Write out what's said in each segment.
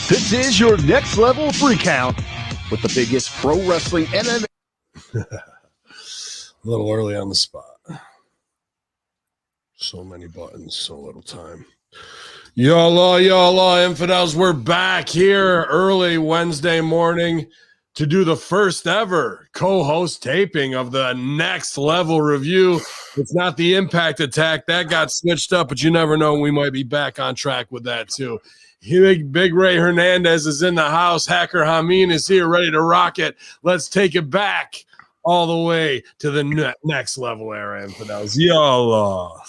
This is your next level 3 count with the biggest pro wrestling MMA. A little early on the spot. So many buttons, so little time. Y'all, infidels, we're back here early Wednesday morning to do the first ever co-host taping of the Next Level review. It's not the Impact Attack. That got switched up, but you never know. We might be back on track with that too. Big Ray Hernandez is in the house. Hacker Hameen is here ready to rock it. Let's take it back all the way to the next level era, infidels. Y'all.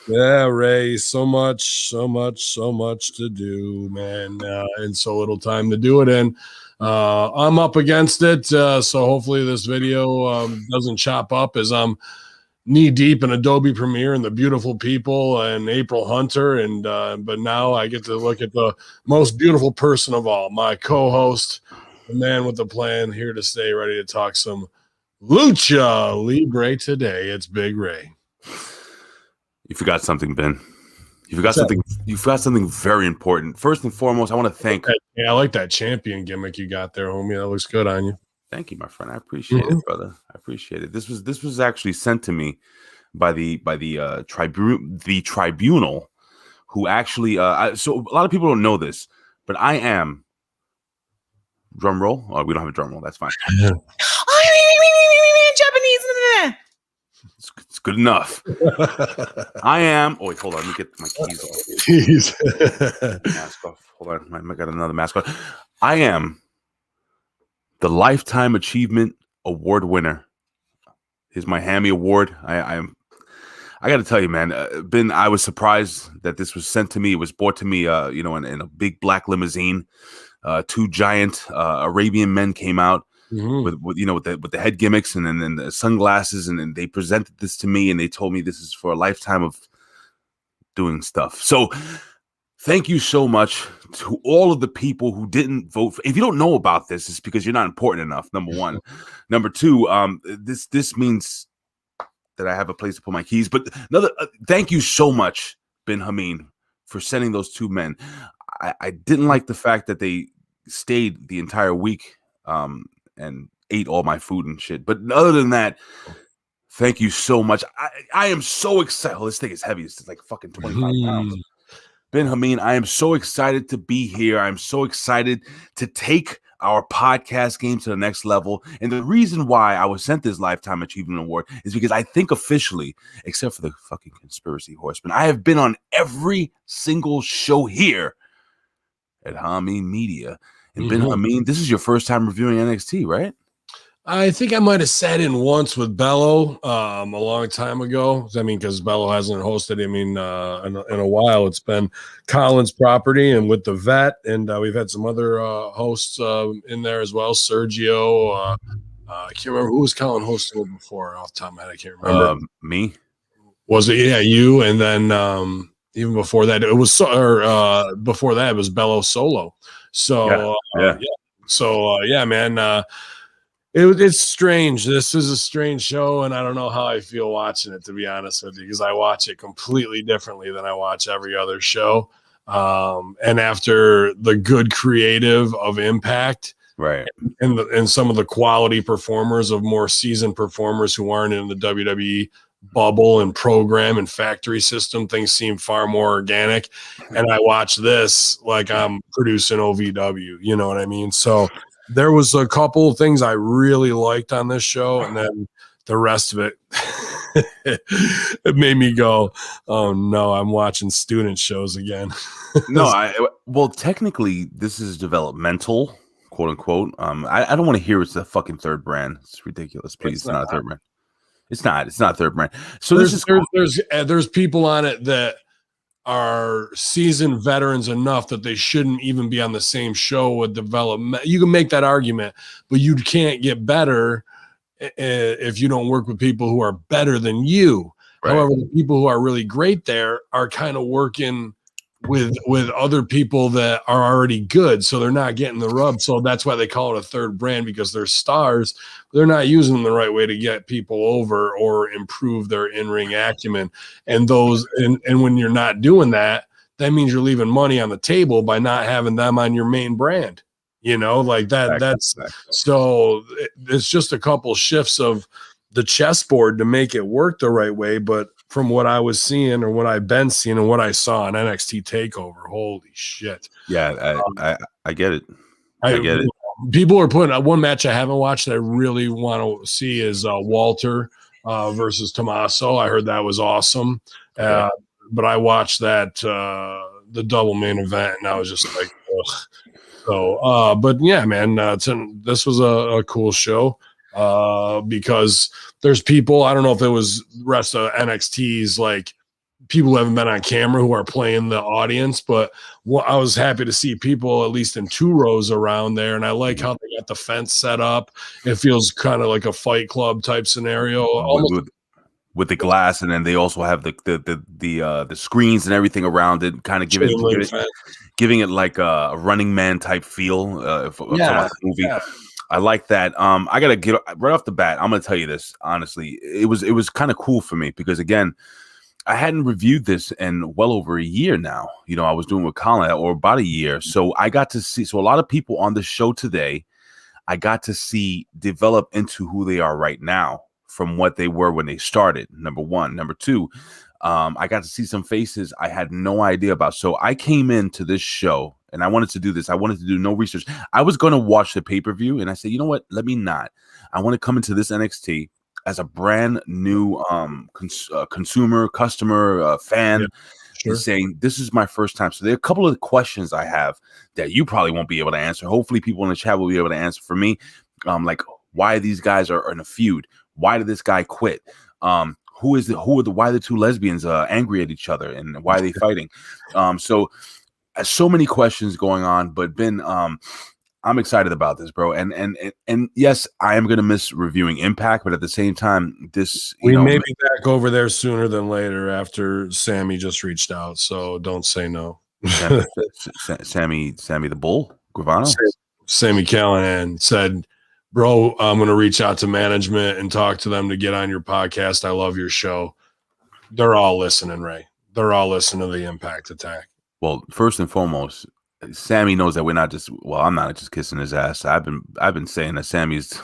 Yeah, Ray, so much to do, man, and so little time to do it in. I'm up against it, so hopefully this video doesn't chop up as I'm knee deep in Adobe Premiere and the beautiful people and April Hunter, and but now I get to look at the most beautiful person of all, my co-host, the man with the plan, here to stay, ready to talk some Lucha Libre today. It's Big Ray. You forgot something, Ben. You forgot something. You forgot something very important. First and foremost, I want to thank. Yeah, I like that champion gimmick you got there, homie. That looks good on you. Thank you, my friend. I appreciate it, brother. I appreciate it. This was actually sent to me by the tribunal, who actually. So a lot of people don't know this, but I am. Drum roll. Oh, we don't have a drum roll. That's fine. Japanese. It's good enough. I am. Oh, wait, hold on. Let me get my keys off. Jeez. Mask off. Hold on. I got another mask on. I am the Lifetime Achievement Award winner. Here's my Hammy Award. I got to tell you, man, Ben, I was surprised that this was sent to me. It was brought to me, in a big black limousine. Two giant Arabian men came out. Mm-hmm. with the head gimmicks and then the sunglasses, and then they presented this to me and they told me this is for a lifetime of doing stuff. So thank you so much to all of the people who didn't vote. If you don't know about this, it's because you're not important enough. Number one. Number two, this means that I have a place to put my keys. But thank you so much, Ben Hameen, for sending those two men. I didn't like the fact that they stayed the entire week and ate all my food and shit. But other than that, thank you so much. I am so excited. Oh, this thing is heavy. It's like fucking 25 pounds. Ben Hameen, I am so excited to be here. I'm so excited to take our podcast game to the next level. And the reason why I was sent this Lifetime Achievement Award is because I think officially, except for the fucking Conspiracy Horseman, I have been on every single show here at Hameen Media. And Ben Hameen, this is your first time reviewing NXT, right? I think I might have sat in once with Bello a long time ago. I mean, because Bello hasn't hosted, in a while. It's been Colin's property and with the vet. And we've had some other hosts in there as well. Sergio. I can't remember who was Colin hosting with before off the top of my head. I can't remember. Me? Was it? Yeah, you. And then even before that, it was before that, it was Bello solo. So man, it's strange. This is a strange show, and I don't know how I feel watching it, to be honest with you, because I watch it completely differently than I watch every other show. And after the good creative of Impact, right, and some of the quality performers of more seasoned performers who aren't in the WWE bubble and program and factory system, things seem far more organic, and I watch this like I'm producing OVW, you know what I mean? So there was a couple of things I really liked on this show, and then the rest of it it made me go, oh no, I'm watching student shows again. Well, technically this is developmental, quote unquote. I don't want to hear it's the fucking third brand. It's ridiculous. Please, it's not a third brand. It's not third brand. So there's people on it that are seasoned veterans enough that they shouldn't even be on the same show with development. You can make that argument, but you can't get better if you don't work with people who are better than you. Right. However, the people who are really great there are kind of working with other people that are already good, so they're not getting the rub. So that's why they call it a third brand, because they're stars. They're not using them the right way to get people over or improve their in-ring acumen. And when you're not doing that, that means you're leaving money on the table by not having them on your main brand. You know, like that. That's so it's just a couple shifts of the chessboard to make it work the right way. But from what I was seeing or what I've been seeing and what I saw on NXT TakeOver, holy shit. Yeah, I get it. I get it. People are putting one match I haven't watched that I really want to see is Walter versus Tommaso. I heard that was awesome. But I watched that the double main event and I was just like, ugh. So, but yeah, man, this was a cool show because there's people, I don't know if it was the rest of NXT's like people who haven't been on camera who are playing the audience, but I was happy to see people at least in 2 rows around there. And I like how they got the fence set up. It feels kind of like a Fight Club type scenario. With the glass, and then they also have the screens and everything around it, kind of giving it like a Running Man type feel for the movie. Yeah. I like that. I gotta get right off the bat. I'm gonna tell you this honestly. It was kind of cool for me because again, I hadn't reviewed this in well over a year now. You know, I was doing with Colin or about a year, so I got to see. So a lot of people on the show today, I got to see develop into who they are right now from what they were when they started. Number one. Number two, I got to see some faces I had no idea about. So I came into this show and I wanted to do this. I wanted to do no research. I was going to watch the pay-per-view and I said, you know what? Let me not. I want to come into this NXT as a brand new customer, fan. Sure. Saying this is my first time. So there are a couple of questions I have that you probably won't be able to answer. Hopefully people in the chat will be able to answer for me. Like why these guys are in a feud. Why did this guy quit? Why are the 2 lesbians angry at each other and why are they fighting? So many questions going on, but Ben, I'm excited about this, bro. And yes, I am going to miss reviewing Impact, but at the same time, we may be back over there sooner than later after Sammy just reached out. So don't say no. Sammy the Bull, Gravano? Sammy Callahan said, bro, I'm going to reach out to management and talk to them to get on your podcast. I love your show. They're all listening, Ray. They're all listening to the Impact Attack. Well, first and foremost, Sammy knows that I'm not just kissing his ass. I've been saying that Sammy's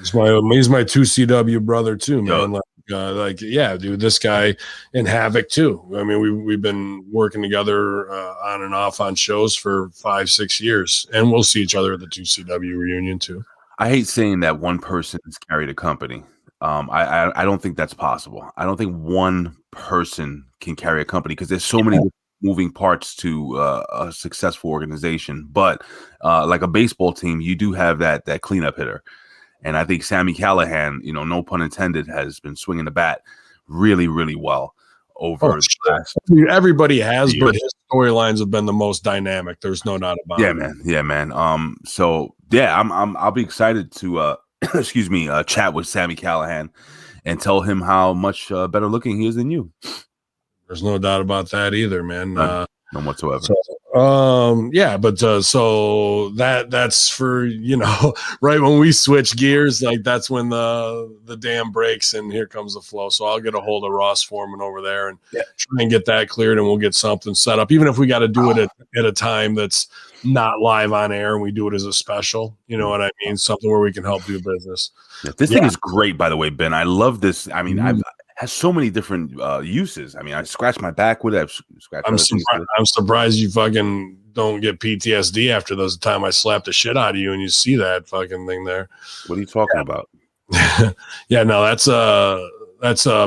he's my 2CW brother too, man. Yeah, dude, this guy in Havoc too. I mean, we've been working together on and off on shows for 5-6 years, and we'll see each other at the 2CW reunion too. I hate saying that one person has carried a company. I don't think that's possible. I don't think one person can carry a company because there's so many moving parts to a successful organization. But like a baseball team, you do have that cleanup hitter. And I think Sammy Callahan, no pun intended, has been swinging the bat really, really well over everybody has, but his storylines have been the most dynamic. There's no doubt about it. Yeah, man. So yeah, I'll be excited to chat with Sammy Callahan and tell him how much better looking he is than you. There's no doubt about that either, man. None whatsoever. So that's for right when we switch gears, like that's when the dam breaks and here comes the flow. So I'll get a hold of Ross Foreman over there and try and get that cleared, and we'll get something set up, even if we got to do it at a time that's not live on air and we do it as a special. You know what I mean? Something where we can help do business. This thing is great, by the way, Ben. I love this. I mean, I've has so many different uses. I mean, I scratched my back with it. I'm surprised you fucking don't get PTSD after the time I slapped the shit out of you and you see that fucking thing there. What are you talking about? Yeah, no, that's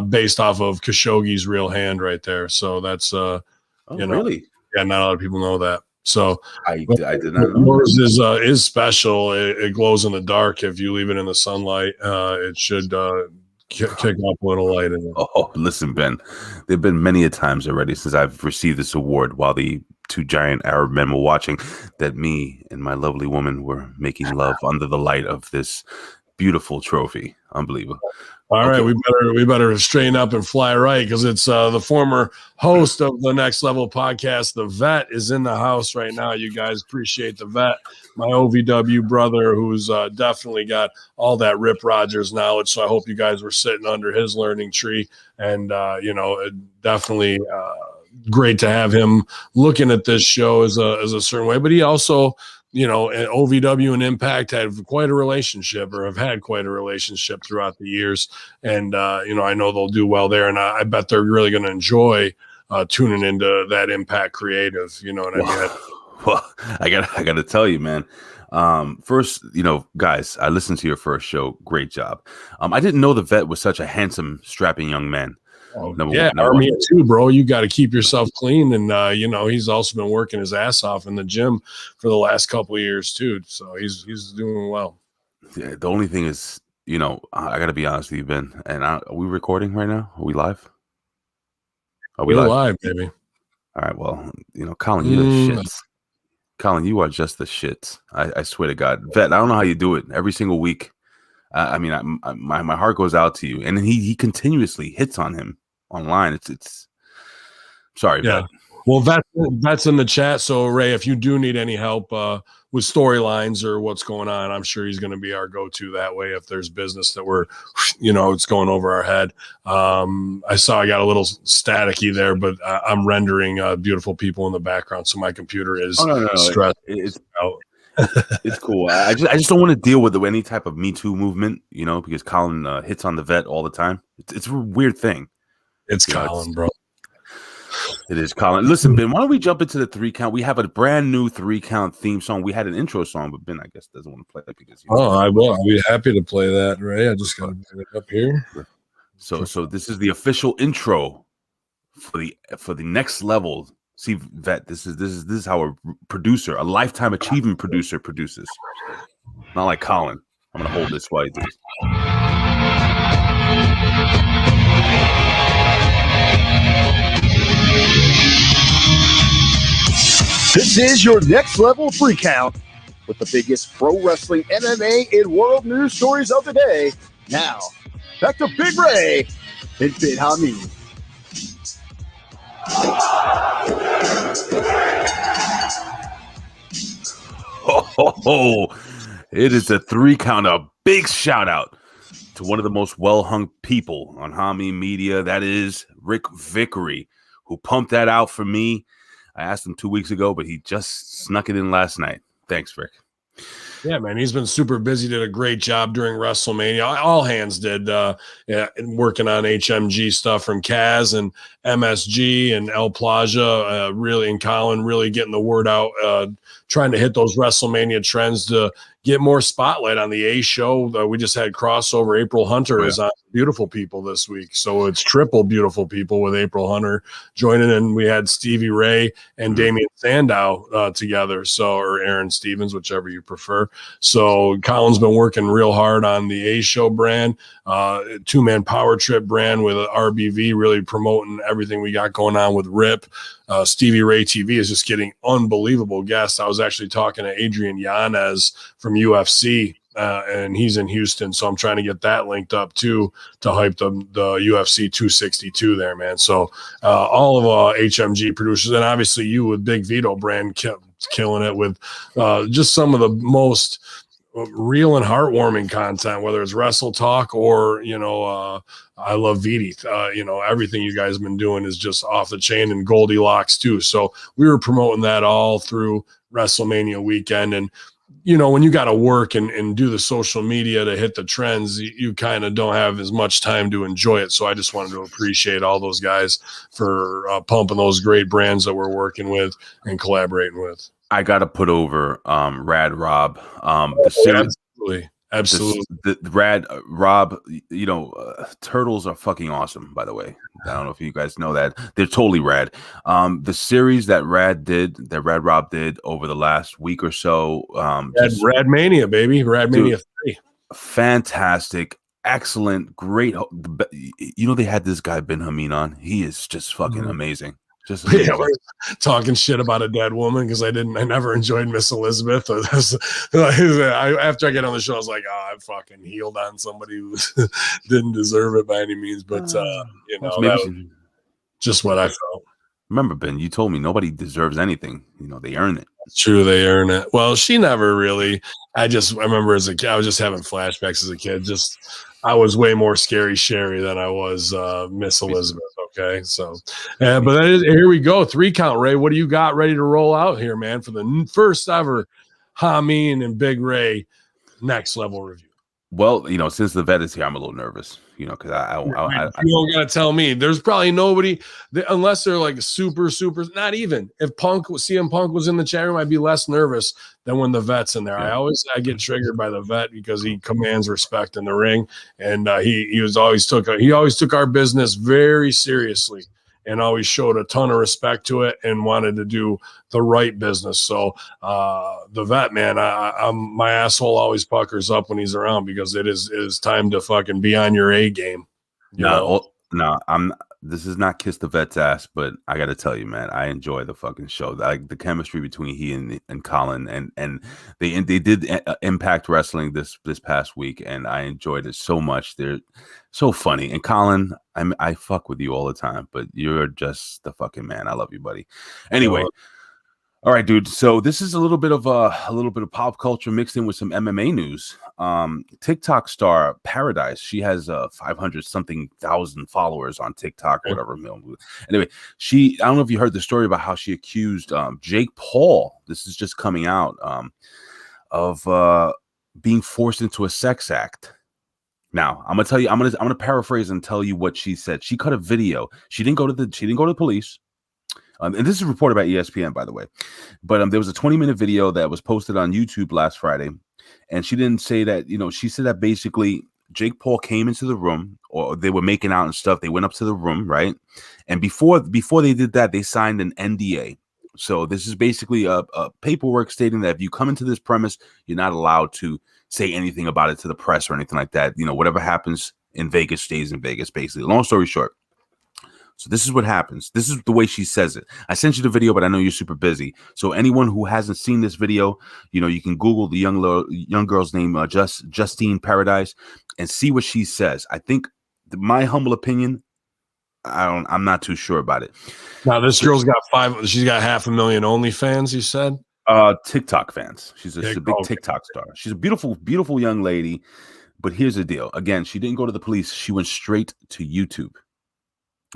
based off of Khashoggi's real hand right there. So that's really? Yeah, not a lot of people know that. So I did not know. Yours is special. It glows in the dark. If you leave it in the sunlight, it should kick up a little light in it. Oh, listen, Ben, there have been many a times already since I've received this award while the 2 giant Arab men were watching that me and my lovely woman were making love under the light of this beautiful trophy. Unbelievable. All right, we better straighten up and fly right, because it's the former host of the Next Level podcast, the Vet, is in the house right now. You guys appreciate the Vet, my OVW brother, who's definitely got all that Rip Rogers knowledge. So I hope you guys were sitting under his learning tree, and definitely great to have him looking at this show as a certain way. But he also, you know, OVW and Impact have quite a relationship, or have had quite a relationship throughout the years. And, you know, I know they'll do well there. And I bet they're really going to enjoy tuning into that Impact creative. You know what I mean? Well, I got to tell you, man. First, you know, guys, I listened to your first show. Great job. I didn't know the vet was such a handsome, strapping young man. Oh, yeah, Army too, bro. You got to keep yourself clean, and you know, he's also been working his ass off in the gym for the last couple of years too. So he's doing well. Yeah, the only thing is, you know, I got to be honest with you, Ben. And are we recording right now? Are we live? We're live, baby. All right. Well, you know, Colin, you're the shits. Colin, you are just the shits. I swear to God, vet. I don't know how you do it every single week. I mean, my heart goes out to you, and he continuously hits on him online. It's sorry, yeah. Vet. Well, that's in the chat. So Ray, if you do need any help with storylines or what's going on, I'm sure he's going to be our go-to that way. If there's business that we're, you know, it's going over our head. I saw I got a little staticky there, but I'm rendering beautiful people in the background, so my computer is stressed. It's out. It's cool. I just don't want to deal with any type of Me Too movement, you know, because Colin hits on the vet all the time. It's a weird thing. It's Colin, bro. It is Colin. Listen, Ben, why don't we jump into the 3 count? We have a brand new 3 count theme song. We had an intro song, but Ben, I guess, doesn't want to play it because. I will. I'll be happy to play that, Ray. I just got to bring it up here. So this is the official intro for the next level. See, vet, this is how a lifetime achievement producer produces. Not like Colin. I'm gonna hold this while you do this. This is your next level 3 count with the biggest pro wrestling, MMA, and world news stories of the day. Now, back to Big Ray and Big Hamid. Oh, it is a 3 count. A big shout out to one of the most well-hung people on Hamid Media. That is Rick Vickery, who pumped that out for me. I asked him 2 weeks ago, but he just snuck it in last night. Thanks, Rick. Yeah, man, he's been super busy. Did a great job during WrestleMania. All hands did, working on HMG stuff from Kaz and MSG and El Plaja, really, and Colin really getting the word out, trying to hit those WrestleMania trends to get more spotlight on the A show. We just had crossover. April Hunter is on Beautiful People this week, so it's triple Beautiful People with April Hunter joining, and we had Stevie Ray and Damian Sandow together, or Aaron Stevens, whichever you prefer. So Colin's been working real hard on the A show brand, 2-man power trip brand with RBV, really promoting everything we got going on with RIP. Stevie Ray TV is just getting unbelievable guests. I was actually talking to Adrian Yanez from UFC, and he's in Houston, so I'm trying to get that linked up too to hype the UFC 262 there, man. So all of HMG producers, and obviously you with Big Vito brand killing it with just some of the most real and heartwarming content, whether it's Wrestle Talk or, you know, I Love Vidi. You know, everything you guys have been doing is just off the chain, and Goldilocks too. So we were promoting that all through WrestleMania weekend. And, you know, when you got to work and do the social media to hit the trends, you kind of don't have as much time to enjoy it. So I just wanted to appreciate all those guys for pumping those great brands that we're working with and collaborating with. I got to put over Rad Rob. The series, absolutely. The Rad Rob, you know, turtles are fucking awesome, by the way. I don't know if you guys know that. They're totally rad. The series that Rad Rob did over the last week or so. Rad Mania, baby. Rad Mania 3. Fantastic. Excellent. Great. You know, they had this guy, Ben Hamid, on. He is just fucking amazing. Just we're talking shit about a dead woman because I never enjoyed Miss Elizabeth. After I get on the show, I was like, I fucking healed on somebody who didn't deserve it by any means. But you know, that was just what I felt. Remember, Ben, you told me nobody deserves anything. You know, they earn it. It's true, they earn it. Well, she never really. I remember as a kid, I was just having flashbacks as a kid. I was way more Scary Sherry than I was Miss Elizabeth. Okay, so, but that is, here we go. 3 count, Ray. What do you got ready to roll out here, man, for the first ever Hameen and Big Ray next level review? Well, since the vet is here, I'm a little nervous, because You don't gotta tell me. There's probably nobody unless they're like super. Not even if CM Punk was in the chat room, I'd be less nervous than when the vet's in there. Yeah. I get triggered by the vet because he commands respect in the ring, and he always took our business very seriously and always showed a ton of respect to it and wanted to do the right business. So the vet, man, my asshole always puckers up when he's around because it is time to fucking be on your A game. No, this is not kiss the vet's ass, but I got to tell you, man, I enjoy the fucking show. Like the chemistry between he and Colin, and they did Impact Wrestling this past week, and I enjoyed it so much. They're so funny. And Colin, I fuck with you all the time, but you're just the fucking man. I love you, buddy. Anyway. All right, dude. So this is a little bit of pop culture mixed in with some MMA news. TikTok star Paradise, she has 500 something thousand followers on TikTok or whatever. Anyway, I don't know if you heard the story about how she accused Jake Paul. This is just coming out of being forced into a sex act. Now I'm gonna tell you. I'm gonna paraphrase and tell you what she said. She cut a video. She didn't go to the police. And this is reported by ESPN, by the way. But there was a 20-minute video that was posted on YouTube last Friday. And she didn't say that, she said that basically Jake Paul came into the room, or they were making out and stuff. They went up to the room, right? And before they did that, they signed an NDA. So this is basically a paperwork stating that if you come into this premise, you're not allowed to say anything about it to the press or anything like that. Whatever happens in Vegas stays in Vegas, basically. Long story short. So this is what happens. This is the way she says it. I sent you the video, but I know you're super busy. So anyone who hasn't seen this video, you can Google the young girl's name, Justine Paradise, and see what she says. I think, my humble opinion, I'm not too sure about it. Now this girl's got she's got 500,000 OnlyFans, you said? TikTok fans. She's a big TikTok star. She's a beautiful, beautiful young lady. But here's the deal. Again, she didn't go to the police. She went straight to YouTube.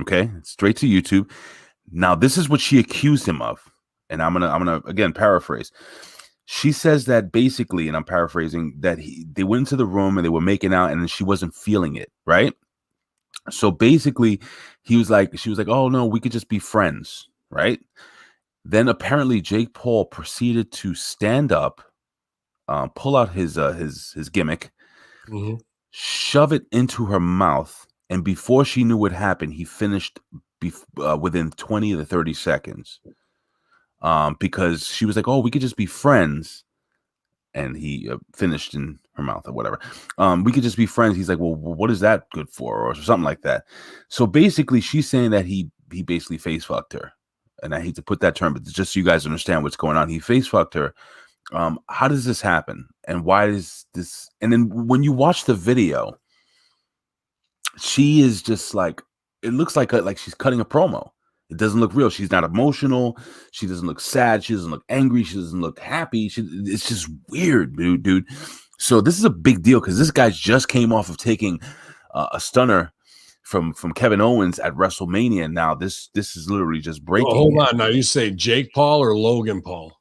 Okay, straight to YouTube. Now, this is what she accused him of, and I'm gonna again paraphrase. She says that basically, and I'm paraphrasing, that they went into the room and they were making out, and then she wasn't feeling it, right? So basically, she was like, "Oh no, we could just be friends," right? Then apparently, Jake Paul proceeded to stand up, pull out his gimmick, shove it into her mouth. And before she knew what happened, he finished within 20 to 30 seconds because she was like, "Oh, we could just be friends." And he finished in her mouth or whatever. We could just be friends. He's like, "Well, what is that good for?" Or something like that. So basically, she's saying that he basically face fucked her. And I hate to put that term, but just so you guys understand what's going on. He face fucked her. How does this happen? And why is this? And then when you watch the video, she is just like, it looks like she's cutting a promo. It doesn't look real. She's not emotional. She doesn't look sad. She doesn't look angry. She doesn't look happy. It's just weird, dude. So this is a big deal because this guy just came off of taking a stunner from Kevin Owens at WrestleMania. Now this is literally just breaking. Oh, hold on. Now you say Jake Paul or Logan Paul?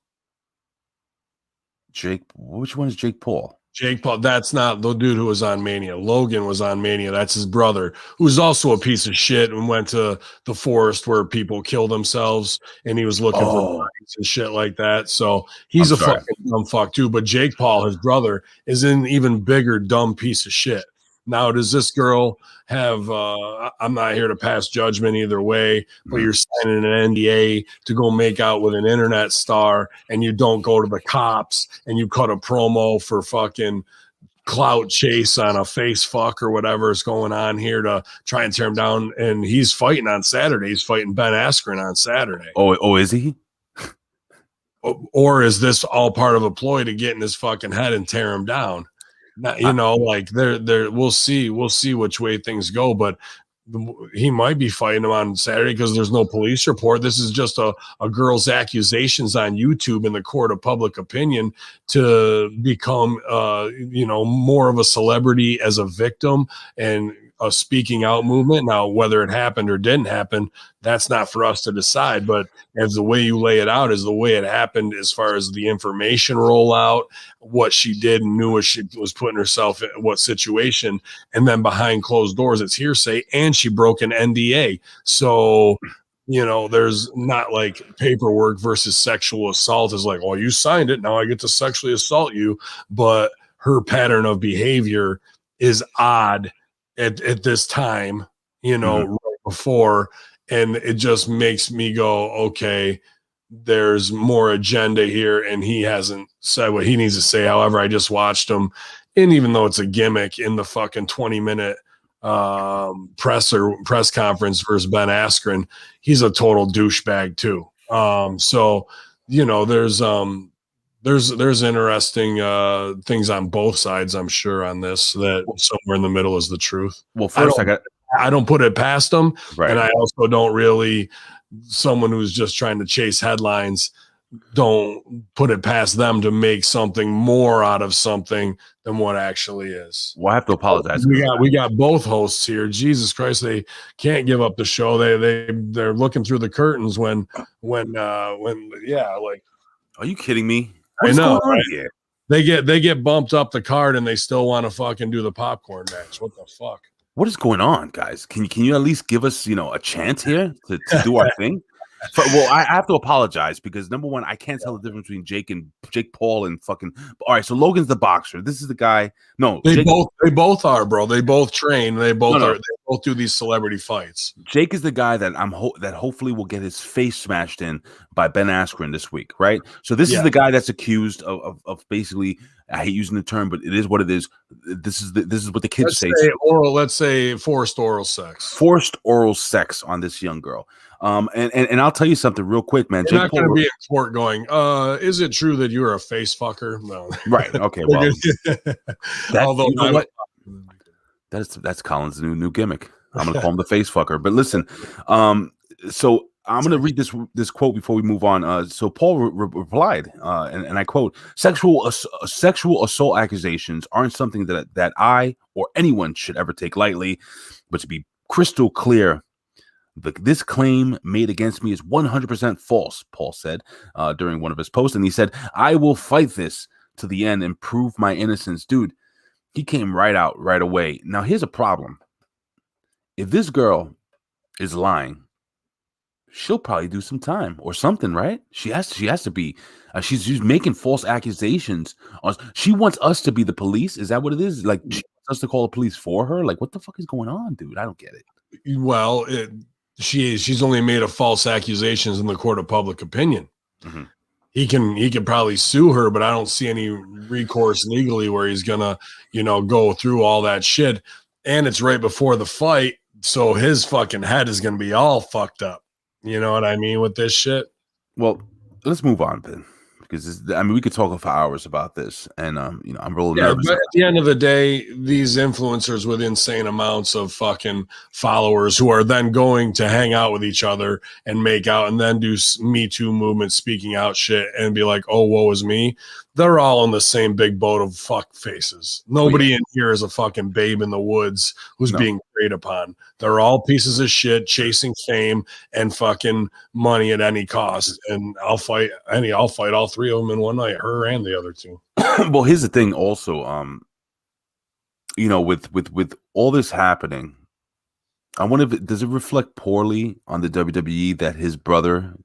Which one is Jake Paul? Jake Paul, that's not the dude who was on Mania. Logan was on Mania. That's his brother, who's also a piece of shit and went to the forest where people kill themselves, and he was looking for bodies and shit like that. So he's fucking dumb fuck too. But Jake Paul, his brother, is an even bigger dumb piece of shit. Now, does this girl have I'm not here to pass judgment either way, but you're signing an NDA to go make out with an internet star, and you don't go to the cops, and you cut a promo for fucking clout chase on a face fuck or whatever is going on here to try and tear him down. And he's fighting on Saturday. He's fighting Ben Askren on Saturday. Oh, is he? Or is this all part of a ploy to get in his fucking head and tear him down? Not, like we'll see which way things go, but he might be fighting him on Saturday because there's no police report. This is just a girl's accusations on YouTube in the court of public opinion to become more of a celebrity as a victim and a speaking out movement. Now, whether it happened or didn't happen, that's not for us to decide. But as the way you lay it out is the way it happened, as far as the information rollout, what she did and knew what she was putting herself in, what situation, and then behind closed doors, it's hearsay, and she broke an NDA. So, there's not like paperwork versus sexual assault is like, well, you signed it, now I get to sexually assault you. But her pattern of behavior is odd at this time, right before, and it just makes me go, okay, there's more agenda here, and he hasn't said what he needs to say. However, I just watched him, and even though it's a gimmick, in the fucking 20-minute press conference versus Ben Askren, he's a total douchebag too. So there's interesting things on both sides, I'm sure, on this, that somewhere in the middle is the truth. Well, first I don't put it past them, right. And I also don't really, someone who's just trying to chase headlines, don't put it past them to make something more out of something than what actually is. Well, I have to apologize. We got both hosts here. Jesus Christ, they can't give up the show. They're looking through the curtains when like. Are you kidding me? What's going on here? They get bumped up the card and they still want to fucking do the popcorn match. What the fuck? What is going on, guys? Can you at least give us a chance here to do our thing? Well, I have to apologize because number one, I can't tell the difference between Jake Paul and fucking. All right, so Logan's the boxer. This is the guy. No, they both are, bro. They both train. They both are. They both do these celebrity fights. Jake is the guy that that hopefully will get his face smashed in by Ben Askren this week, right? So this is the guy that's accused of basically. I hate using the term, but it is what it is. This is what the kids say. Let's say forced oral sex. Forced oral sex on this young girl. And I'll tell you something real quick, man. You're not going to be in court going, is it true that you're a face fucker? No. Right. Okay. Well, that's Colin's new gimmick. I'm going to call him the face fucker. But listen, so I'm going to read this quote before we move on. So Paul replied, and I quote, sexual assault accusations aren't something that I or anyone should ever take lightly, but to be crystal clear, this claim made against me is 100% false, Paul said during one of his posts. And he said, I will fight this to the end and prove my innocence. Dude, he came right out right away. Now, here's a problem. If this girl is lying, she'll probably do some time or something, right? She has to be. She's making false accusations. She wants us to be the police. Is that what it is? Like, she wants us to call the police for her? Like, what the fuck is going on, dude? I don't get it. Well, she's only made a false accusations in the court of public opinion. Mm-hmm. He can probably sue her, but I don't see any recourse legally where he's gonna, go through all that shit. And it's right before the fight, so his fucking head is gonna be all fucked up. You know what I mean with this shit? Well, let's move on, Ben. Because we could talk for hours about this, and I'm really nervous. But at the end of the day, these influencers with insane amounts of fucking followers who are then going to hang out with each other and make out, and then do Me Too movement, speaking out shit, and be like, "Oh, woe is me." They're all in the same big boat of fuck faces. Nobody in here is a fucking babe in the woods who's being preyed upon. They're all pieces of shit chasing fame and fucking money at any cost. And I'll fight all three of them in one night, her and the other two. Well, here's the thing also, with all this happening, I wonder does it reflect poorly on the WWE that his brother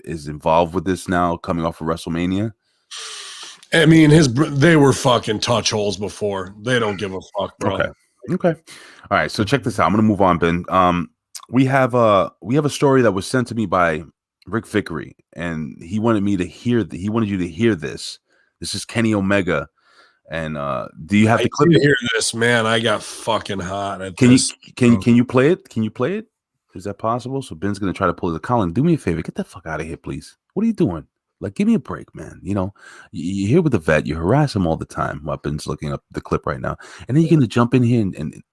is involved with this now, coming off of WrestleMania? I mean, they were fucking touch holes before. They don't give a fuck, bro. Okay. All right. So check this out. I'm gonna move on, Ben. We have a story that was sent to me by Rick Vickery, and he wanted me to hear. He wanted you to hear this. This is Kenny Omega, and do you have the clip? Hear this, man? I got fucking hot. Can you play it? Can you play it? Is that possible? So Ben's gonna try to pull it. Colin, do me a favor. Get the fuck out of here, please. What are you doing? Like, give me a break, man. You're here with the vet. You harass him all the time. Well, Ben's looking up the clip right now, and then you're gonna jump in here and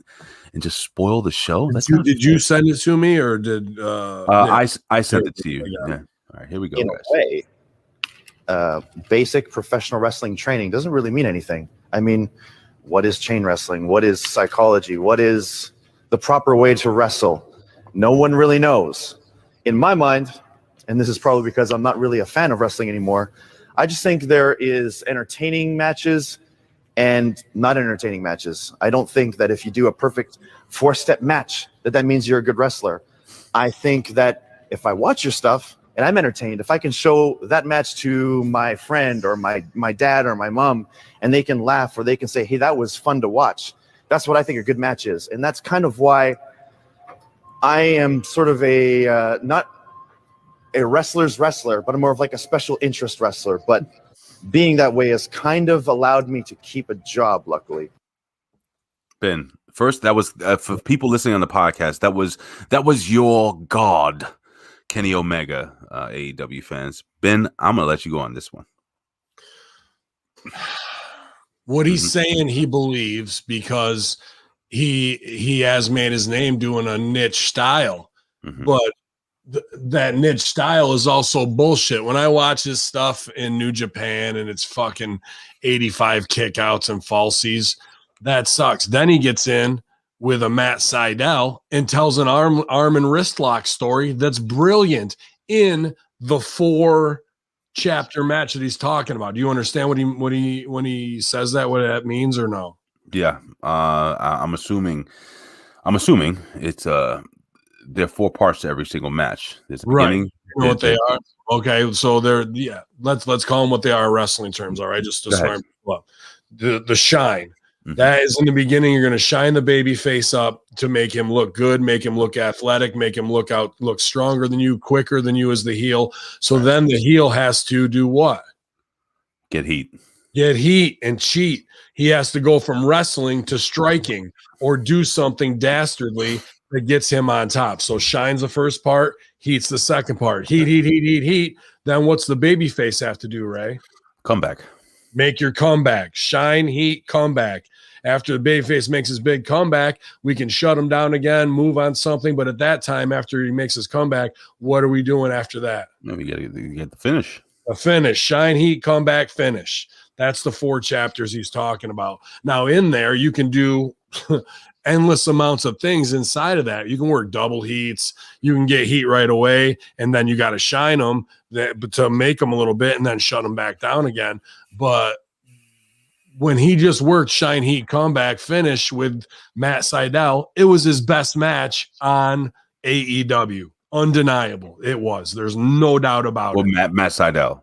just spoil the show. Did you send it to me, or did I sent it to you? Yeah. All right, here we go. In a way, basic professional wrestling training doesn't really mean anything. I mean, what is chain wrestling, what is psychology, what is the proper way to wrestle. No one really knows. In my mind, and this is probably because I'm not really a fan of wrestling anymore, I just think there is entertaining matches and not entertaining matches. I don't think that if you do a perfect 4-step match, that means you're a good wrestler. I think that if I watch your stuff and I'm entertained, if I can show that match to my friend or my dad or my mom, and they can laugh or they can say, hey, that was fun to watch, that's what I think a good match is. And that's kind of why I am sort of a not a wrestler's wrestler, but I'm more of like a special interest wrestler. But being that way has kind of allowed me to keep a job, luckily. Ben, first, that was for people listening on the podcast. That was your god, Kenny Omega, AEW fans. Ben, I'm gonna let you go on this one. What he's saying, he believes because he has made his name doing a niche style, but that niche style is also bullshit. When I watch his stuff in New Japan and it's fucking 85 kickouts and falsies, that sucks. Then he gets in with a Matt Sydal and tells an arm and wrist lock story that's brilliant in the 4-chapter match that he's talking about. Do you understand when he says that, what that means, or no? Yeah, I'm assuming it's there are 4 parts to every single match. There's a beginning. You know what they are? Okay, so let's call them what they are in wrestling terms. All right, just to smart people up. The shine. That is in the beginning. You're going to shine the baby face up to make him look good, make him look athletic, make him look stronger than you, quicker than you as the heel. So then the heel has to do what? Get heat And cheat. He has to go from wrestling to striking or do something dastardly that gets him on top. So shine's the first part, heat's the second part. Heat. Then what's the baby face have to do, Ray? Comeback. Make your comeback. Shine, heat, comeback. After the babyface makes his big comeback, we can shut him down again, move on something. But at that time, after he makes his comeback, what are we doing after that? No, we got to get the finish. A finish. Shine, heat, comeback, finish. That's the 4 chapters he's talking about. Now, in there, you can do endless amounts of things inside of that. You can work double heats. You can get heat right away, and then you got to shine them to make them a little bit and then shut them back down again. But when he just worked shine, heat, comeback, finish with Matt Sydal, it was his best match on AEW. Undeniable. It was. There's no doubt about it. Matt Sydal.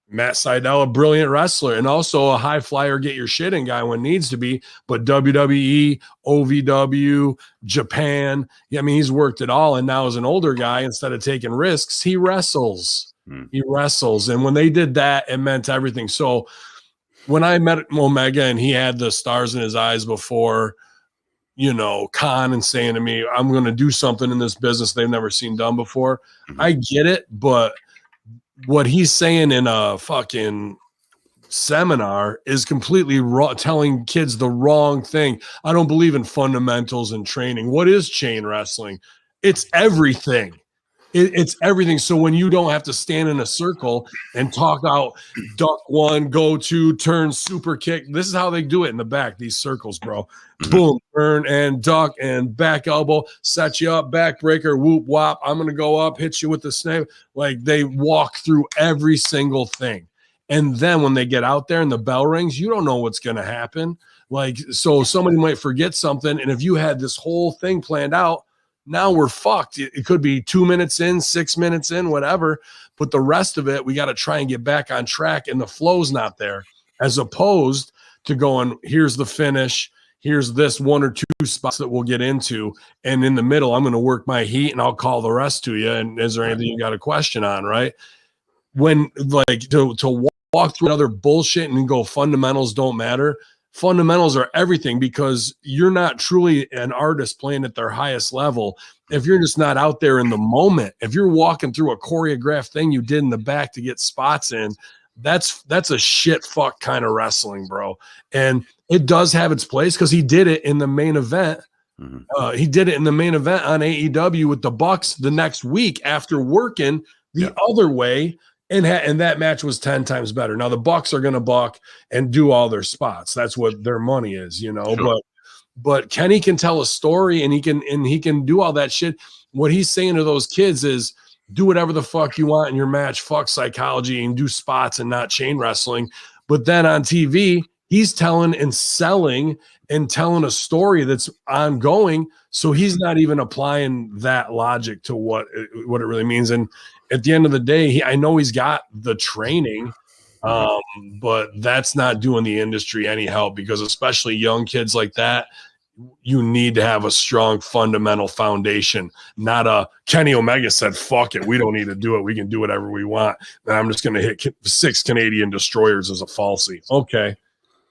Matt Sydal, a brilliant wrestler and also a high flyer, get your shit in guy when needs to be. But WWE, OVW, Japan, I mean, he's worked it all. And now as an older guy, instead of taking risks, he wrestles. He wrestles. And when they did that, it meant everything. So when I met Omega and he had the stars in his eyes before, Khan and saying to me, I'm going to do something in this business they've never seen done before. I get it, but what he's saying in a fucking seminar is completely wrong, telling kids the wrong thing. I don't believe in fundamentals and training. What is chain wrestling? It's everything. It's everything. So when you don't have to stand in a circle and talk out duck one, go two, turn, super kick. This is how they do it in the back, these circles, bro. Boom, turn and duck and back elbow, set you up, backbreaker, whoop, whop. I'm going to go up, hit you with the snake. Like they walk through every single thing. And then when they get out there and the bell rings, you don't know what's going to happen. Like, so somebody might forget something. And if you had this whole thing planned out, now we're fucked. It could be 2 minutes in, 6 minutes in, whatever. But the rest of it, we got to try and get back on track, and the flow's not there. As opposed to going, here's the finish, here's this 1 or 2 spots that we'll get into, and in the middle, I'm going to work my heat, and I'll call the rest to you. And is there anything you got a question on, right? When like to walk through another bullshit and go fundamentals don't matter. Fundamentals are everything because you're not truly an artist playing at their highest level if you're just not out there in the moment. If you're walking through a choreographed thing you did in the back to get spots in, that's a shit fuck kind of wrestling, bro. And it does have its place because he did it in the main event. He did it in the main event on AEW with the Bucks the next week after working the other way And that match was 10 times better. Now the Bucks are going to buck and do all their spots. That's what their money is, you know. Sure. But Kenny can tell a story, and he can do all that shit. What he's saying to those kids is, do whatever the fuck you want in your match. Fuck psychology and do spots and not chain wrestling. But then on TV, he's telling and selling and telling a story that's ongoing. So he's not even applying that logic to what it really means. And at the end of the day, I know he's got the training, but that's not doing the industry any help, because especially young kids like that, you need to have a strong fundamental foundation, not a Kenny Omega said, fuck it, we don't need to do it. We can do whatever we want. And I'm just going to hit 6 Canadian destroyers as a falsie. Okay.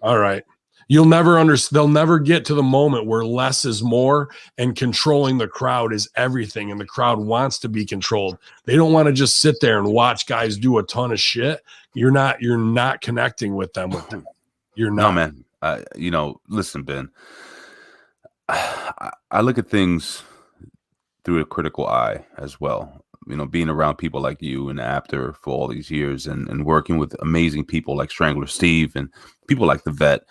All right. You'll never understand. They'll never get to the moment where less is more and controlling the crowd is everything. And the crowd wants to be controlled. They don't want to just sit there and watch guys do a ton of shit. You're not connecting with them. You're not. No, man. You know, listen, Ben, I look at things through a critical eye as well. You know, being around people like you and Apter for all these years, and working with amazing people like Strangler Steve and people like the Vet.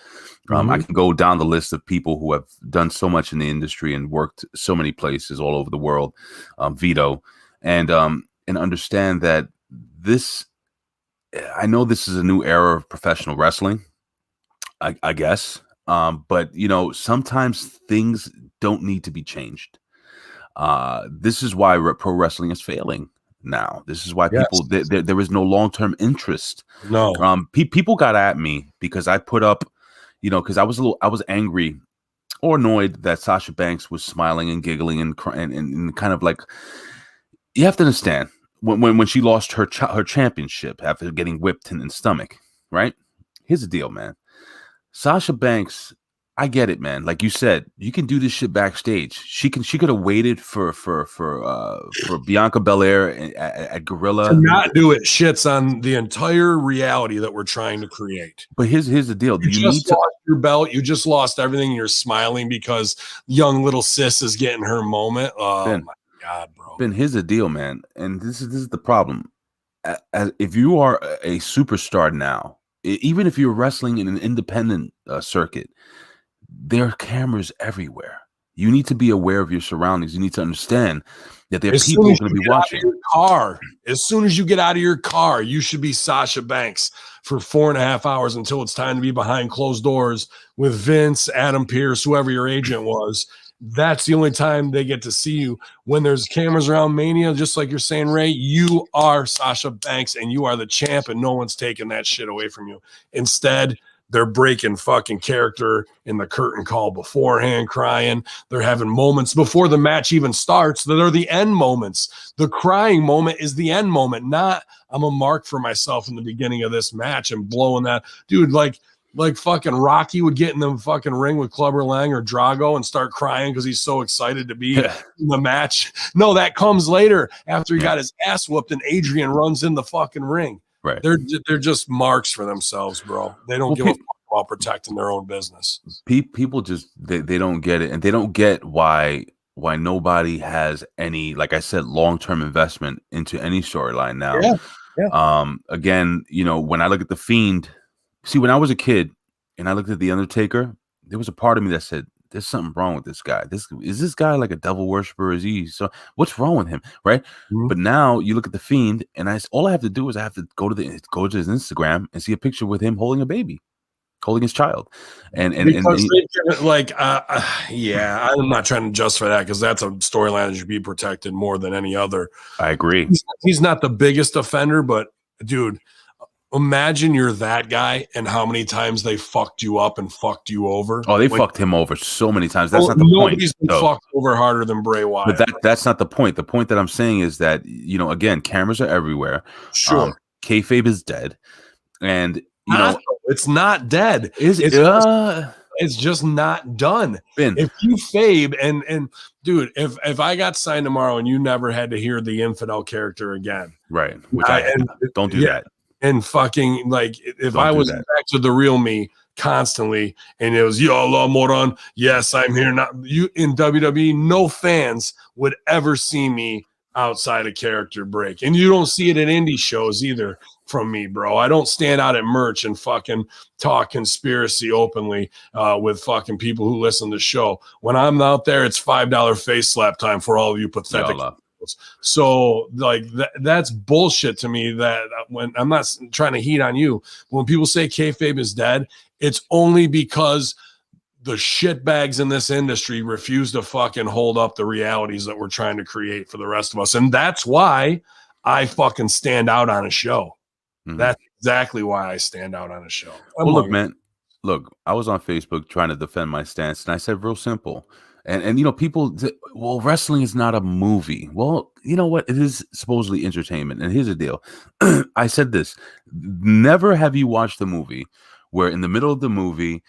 I can go down the list of people who have done so much in the industry and worked so many places all over the world, Vito, and understand that this, I know this is a new era of professional wrestling, I guess. But, you know, sometimes things don't need to be changed. This is why pro wrestling is failing now. This is why people, there is no long-term interest. No. People got at me because I put up, you know, because I was angry or annoyed that Sasha Banks was smiling and giggling and kind of like, you have to understand when she lost her championship after getting whipped in the stomach, right? Here's the deal, man. Sasha Banks, I get it, man. Like you said, you can do this shit backstage. She could have waited for Bianca Belair at Gorilla. To not do it shits on the entire reality that we're trying to create. But here's the deal. You just lost your belt. You just lost everything. And you're smiling because young little sis is getting her moment. Oh Ben, my God, bro. Ben, here's the deal, man. And this is the problem. If you are a superstar now, even if you're wrestling in an independent circuit, there are cameras everywhere. You need to be aware of your surroundings. You need to understand that there are people going to be watching. As soon as you get out of your car, you should be Sasha Banks for 4.5 hours until it's time to be behind closed doors with Vince, Adam Pearce, whoever your agent was. That's the only time they get to see you. When there's cameras around Mania, just like you're saying, Ray, you are Sasha Banks and you are the champ, and no one's taking that shit away from you. Instead, they're breaking fucking character in the curtain call beforehand, crying. They're having moments before the match even starts that are the end moments. The crying moment is the end moment, not I'm a mark for myself in the beginning of this match and blowing that. Dude, like fucking Rocky would get in the fucking ring with Clubber Lang or Drago and start crying because he's so excited to be in the match. No, that comes later after he got his ass whooped and Adrian runs in the fucking ring. Right. They're just marks for themselves, bro. They don't give a fuck about protecting their own business. People just they don't get it, and they don't get why nobody has any, like I said, long-term investment into any storyline now. Yeah. Again, you know, when I look at The Fiend, see, when I was a kid and I looked at The Undertaker, there was a part of me that said, there's something wrong with this guy. Is this guy like a devil worshiper? Is he so? What's wrong with him, right? Mm-hmm. But now you look at The Fiend, and all I have to do is I have to go to his Instagram and see a picture with him holding a baby, holding his child, and like yeah, I'm not trying to justify that because that's a storyline that should be protected more than any other. I agree. He's not the biggest offender, but dude, imagine you're that guy and how many times they fucked you up and fucked you over. Oh, they fucked him over so many times. That's not the point. Nobody's been fucked over harder than Bray Wyatt. But that's not the point. The point that I'm saying is that, you know, again, cameras are everywhere. Sure. Kayfabe is dead. And, you know, it's not dead. It's just not done. Ben, if you fabe and dude, if I got signed tomorrow and you never had to hear the infidel character again. Right. Which don't do that. And fucking, like, if I was back to the real me constantly and it was, yo, Allah Moran, yes, I'm here. Not you in WWE, no fans would ever see me outside of character break. And you don't see it at indie shows either from me, bro. I don't stand out at merch and fucking talk conspiracy openly with fucking people who listen to the show. When I'm out there, it's $5 face slap time for all of you pathetic. So like that's bullshit to me. That when I'm not trying to heat on you, when people say kayfabe is dead, it's only because the shitbags in this industry refuse to fucking hold up the realities that we're trying to create for the rest of us. And that's why I fucking stand out on a show. Mm-hmm. That's exactly why I stand out on a show. Well, look, man, look, I was on Facebook trying to defend my stance, and I said real simple. And you know, people, well, wrestling is not a movie. Well, you know what? It is supposedly entertainment. And here's the deal. I said this. Never have you watched a movie where in the middle of the movie,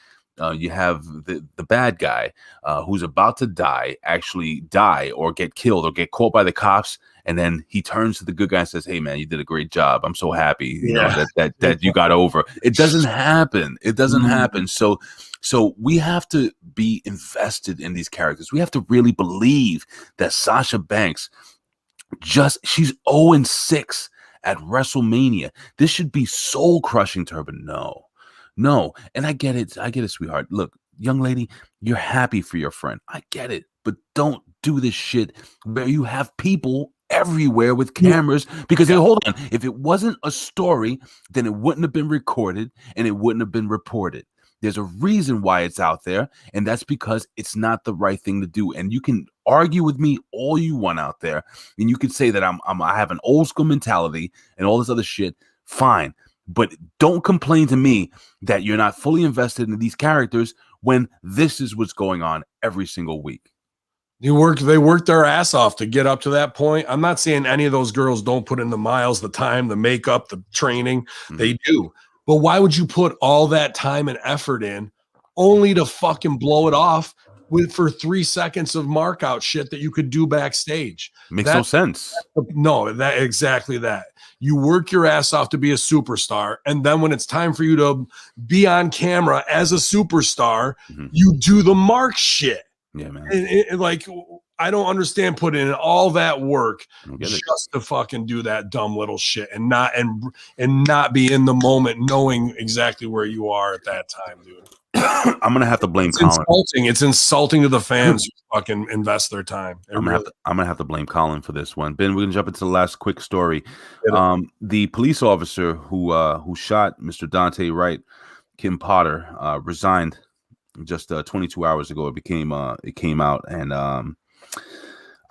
you have the bad guy who's about to actually die or get killed or get caught by the cops. And then he turns to the good guy and says, "Hey, man, you did a great job. I'm so happy you know, that you got over." It doesn't happen. It doesn't happen. So we have to be invested in these characters. We have to really believe that Sasha Banks she's 0-6 at WrestleMania. This should be soul crushing to her, but no. And I get it, sweetheart. Look, young lady, you're happy for your friend. I get it, but don't do this shit where you have people everywhere with cameras because hold on, if it wasn't a story, then it wouldn't have been recorded and it wouldn't have been reported. There's a reason why it's out there, and that's because it's not the right thing to do. And you can argue with me all you want out there, and you can say that I have an old school mentality and all this other shit. Fine, but don't complain to me that you're not fully invested in these characters when this is what's going on every single week. They worked their ass off to get up to that point. I'm not saying any of those girls don't put in the miles, the time, the makeup, the training. Mm-hmm. They do. But why would you put all that time and effort in only to fucking blow it off for 3 seconds of mark out shit that you could do backstage? Makes no sense. No, exactly that. You work your ass off to be a superstar, and then when it's time for you to be on camera as a superstar, you do the mark shit. Yeah, man. And like, I don't understand putting in all that work just to fucking do that dumb little shit and not be in the moment, knowing exactly where you are at that time, dude. I'm gonna have to blame Colin. It's insulting to the fans who fucking invest their time. I'm gonna have to blame Colin for this one. Ben, we're gonna jump into the last quick story. The police officer who shot Mr. Dante Wright, Kim Potter, resigned just 22 hours ago. It came out, and I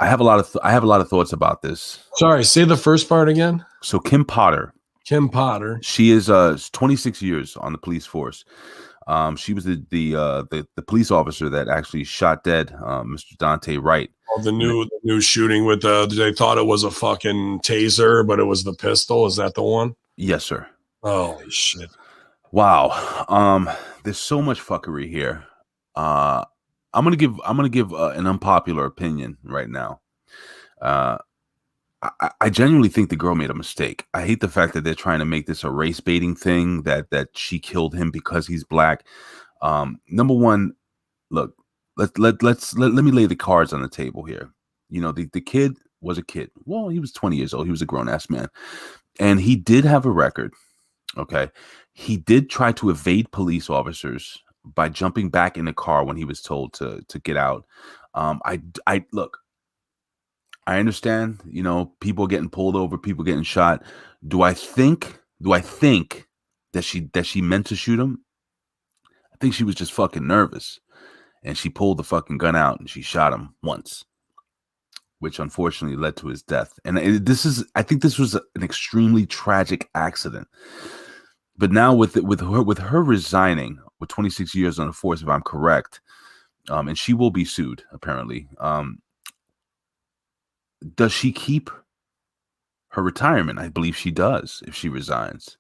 have a lot of thoughts about this. Sorry, say the first part again. So Kim Potter, she is 26 years on the police force. She was the police officer that actually shot dead Mr. Dante Wright. Oh, the new shooting with they thought it was a fucking taser, but it was the pistol. Is that the one? Yes, sir. Holy shit! Wow. There's so much fuckery here. I'm gonna give an unpopular opinion right now. I genuinely think the girl made a mistake. I hate the fact that they're trying to make this a race baiting thing, that she killed him because he's black. Number one, look, let me lay the cards on the table here. You know, the kid was a kid. Well, he was 20 years old. He was a grown ass man, and he did have a record. Okay, he did try to evade police officers by jumping back in the car when he was told to get out. I look. I understand, you know, people getting pulled over, people getting shot. Do I think that she meant to shoot him? I think she was just fucking nervous, and she pulled the fucking gun out and she shot him once, which unfortunately led to his death. And I think this was an extremely tragic accident. But now with her resigning with 26 years on the force, if I'm correct, and she will be sued apparently. Does she keep her retirement? I believe she does if she resigns.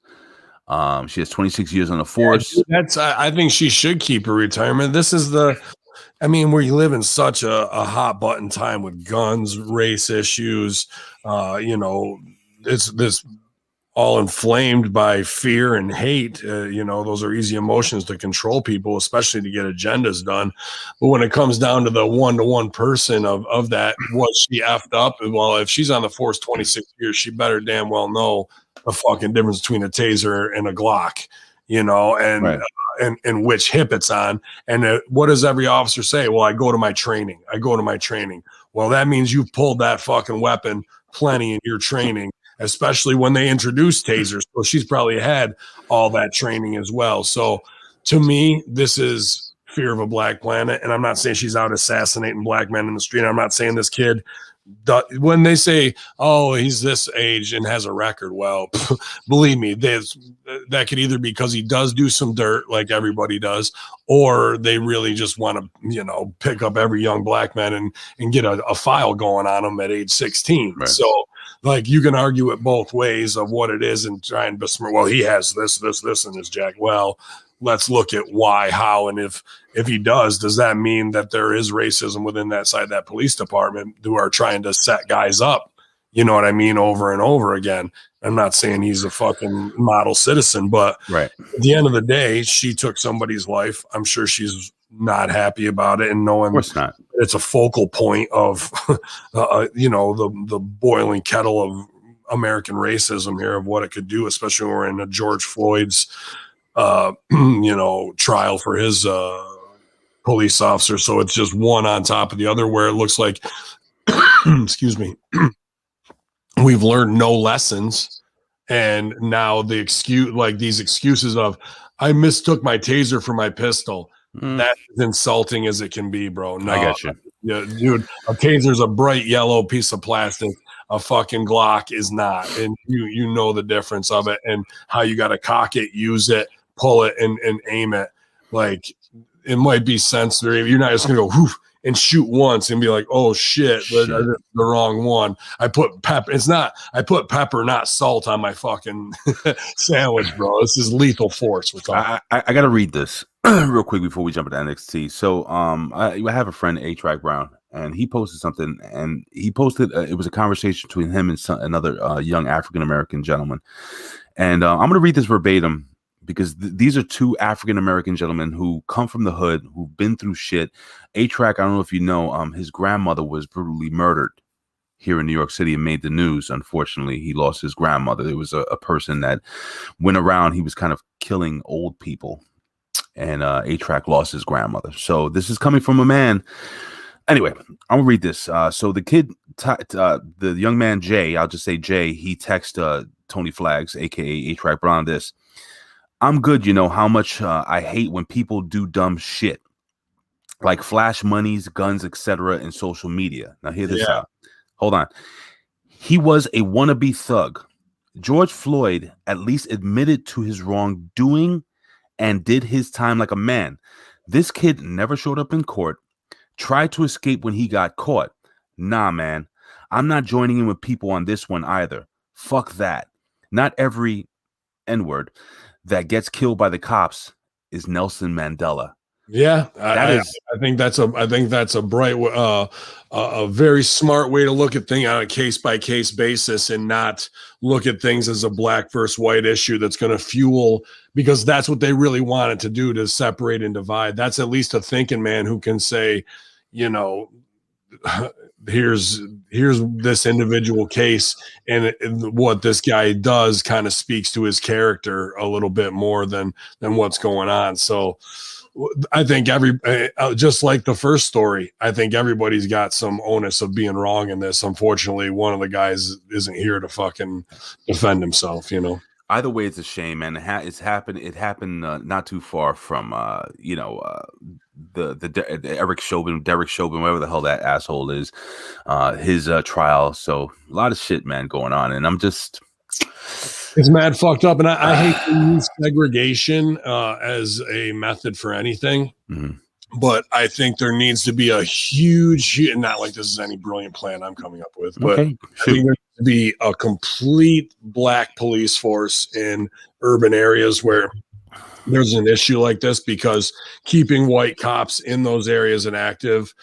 She has 26 years on the force. Yeah, I think she should keep her retirement. This is we live in such a hot button time with guns, race issues. It's this all inflamed by fear and hate. Those are easy emotions to control people, especially to get agendas done. But when it comes down to the one-to-one person of that, was she effed up? Well, if she's on the force 26 years, she better damn well know the fucking difference between a taser and a Glock, and Right. and which hip it's on. And what does every officer say? Well, I go to my training. Well, that means you've pulled that fucking weapon plenty in your training, especially when they introduced tasers. So she's probably had all that training as well. So to me, this is fear of a black planet. And I'm not saying she's out assassinating black men in the street. I'm not saying this kid, when they say, oh, he's this age and has a record, well, believe me, that could either be because he does do some dirt like everybody does, or they really just want to, pick up every young black man and get a file going on him at age 16. Right. So, like, you can argue it both ways of what it is and try and besmirch, well, he has this in his jack. Well, let's look at why, how, and if he does that mean that there is racism within that side of that police department who are trying to set guys up, you know what I mean, over and over again? I'm not saying he's a fucking model citizen, but right. At the end of the day, she took somebody's life. I'm sure she's not happy about it, and knowing Of course not. It's a focal point of, the boiling kettle of American racism here, of what it could do, especially when we're in a George Floyd's trial for his police officer. So it's just one on top of the other, where it looks like excuse me, we've learned no lessons, and now these excuses of, I mistook my taser for my pistol. That's as insulting as it can be, bro. No, I get you. Yeah, dude, a taser's a bright yellow piece of plastic. A fucking Glock is not, and you know the difference of it, and how you got to cock it, use it, pull it, and aim it. Like, it might be sensitive. You're not just gonna go whoof and shoot once and be like, oh shit, the wrong one. I put pepper, not salt, on my fucking sandwich, bro. This is lethal force. I got to read this real quick before we jump into NXT. So I have a friend, A-Track Brown, and he posted something, and he posted it was a conversation between him and another young African-American gentleman. And I'm going to read this verbatim, because these are two African-American gentlemen who come from the hood, who've been through shit. A-Track, I don't know if you know, his grandmother was brutally murdered here in New York City and made the news. Unfortunately, he lost his grandmother. There was a person that went around, he was kind of killing old people, and A-Track lost his grandmother. So this is coming from a man. Anyway, I'm gonna read this. So the kid, the young man, Jay, I'll just say Jay, he texted Tony Flags, aka A-Track Brown, this: I'm good, how much I hate when people do dumb shit like flash monies, guns, etc. in social media. Now hear this out. Hold on. He was a wannabe thug. George Floyd at least admitted to his wrongdoing and did his time like a man. This kid never showed up in court, tried to escape when he got caught. Nah, man. I'm not joining in with people on this one either. Fuck that. Not every N-word that gets killed by the cops is Nelson Mandela. Yeah, I think that's a bright, a very smart way to look at things on a case by case basis, and not look at things as a black versus white issue that's going to fuel, because that's what they really wanted to do, to separate and divide. That's at least a thinking man who can say, here's this individual case, and what this guy does kind of speaks to his character a little bit more than what's going on. So I think just like the first story, I think everybody's got some onus of being wrong in this. Unfortunately, one of the guys isn't here to fucking defend himself, Either way, it's a shame, man. It happened not too far from the Derek Chauvin, whatever the hell that asshole is, his trial. So a lot of shit, man, going on, and I'm just, it's mad fucked up. And I hate to use segregation as a method for anything. Mm-hmm. But I think there needs to be a huge, not like this is any brilliant plan I'm coming up with, but I think there needs to be a complete black police force in urban areas where there's an issue like this, because keeping white cops in those areas and active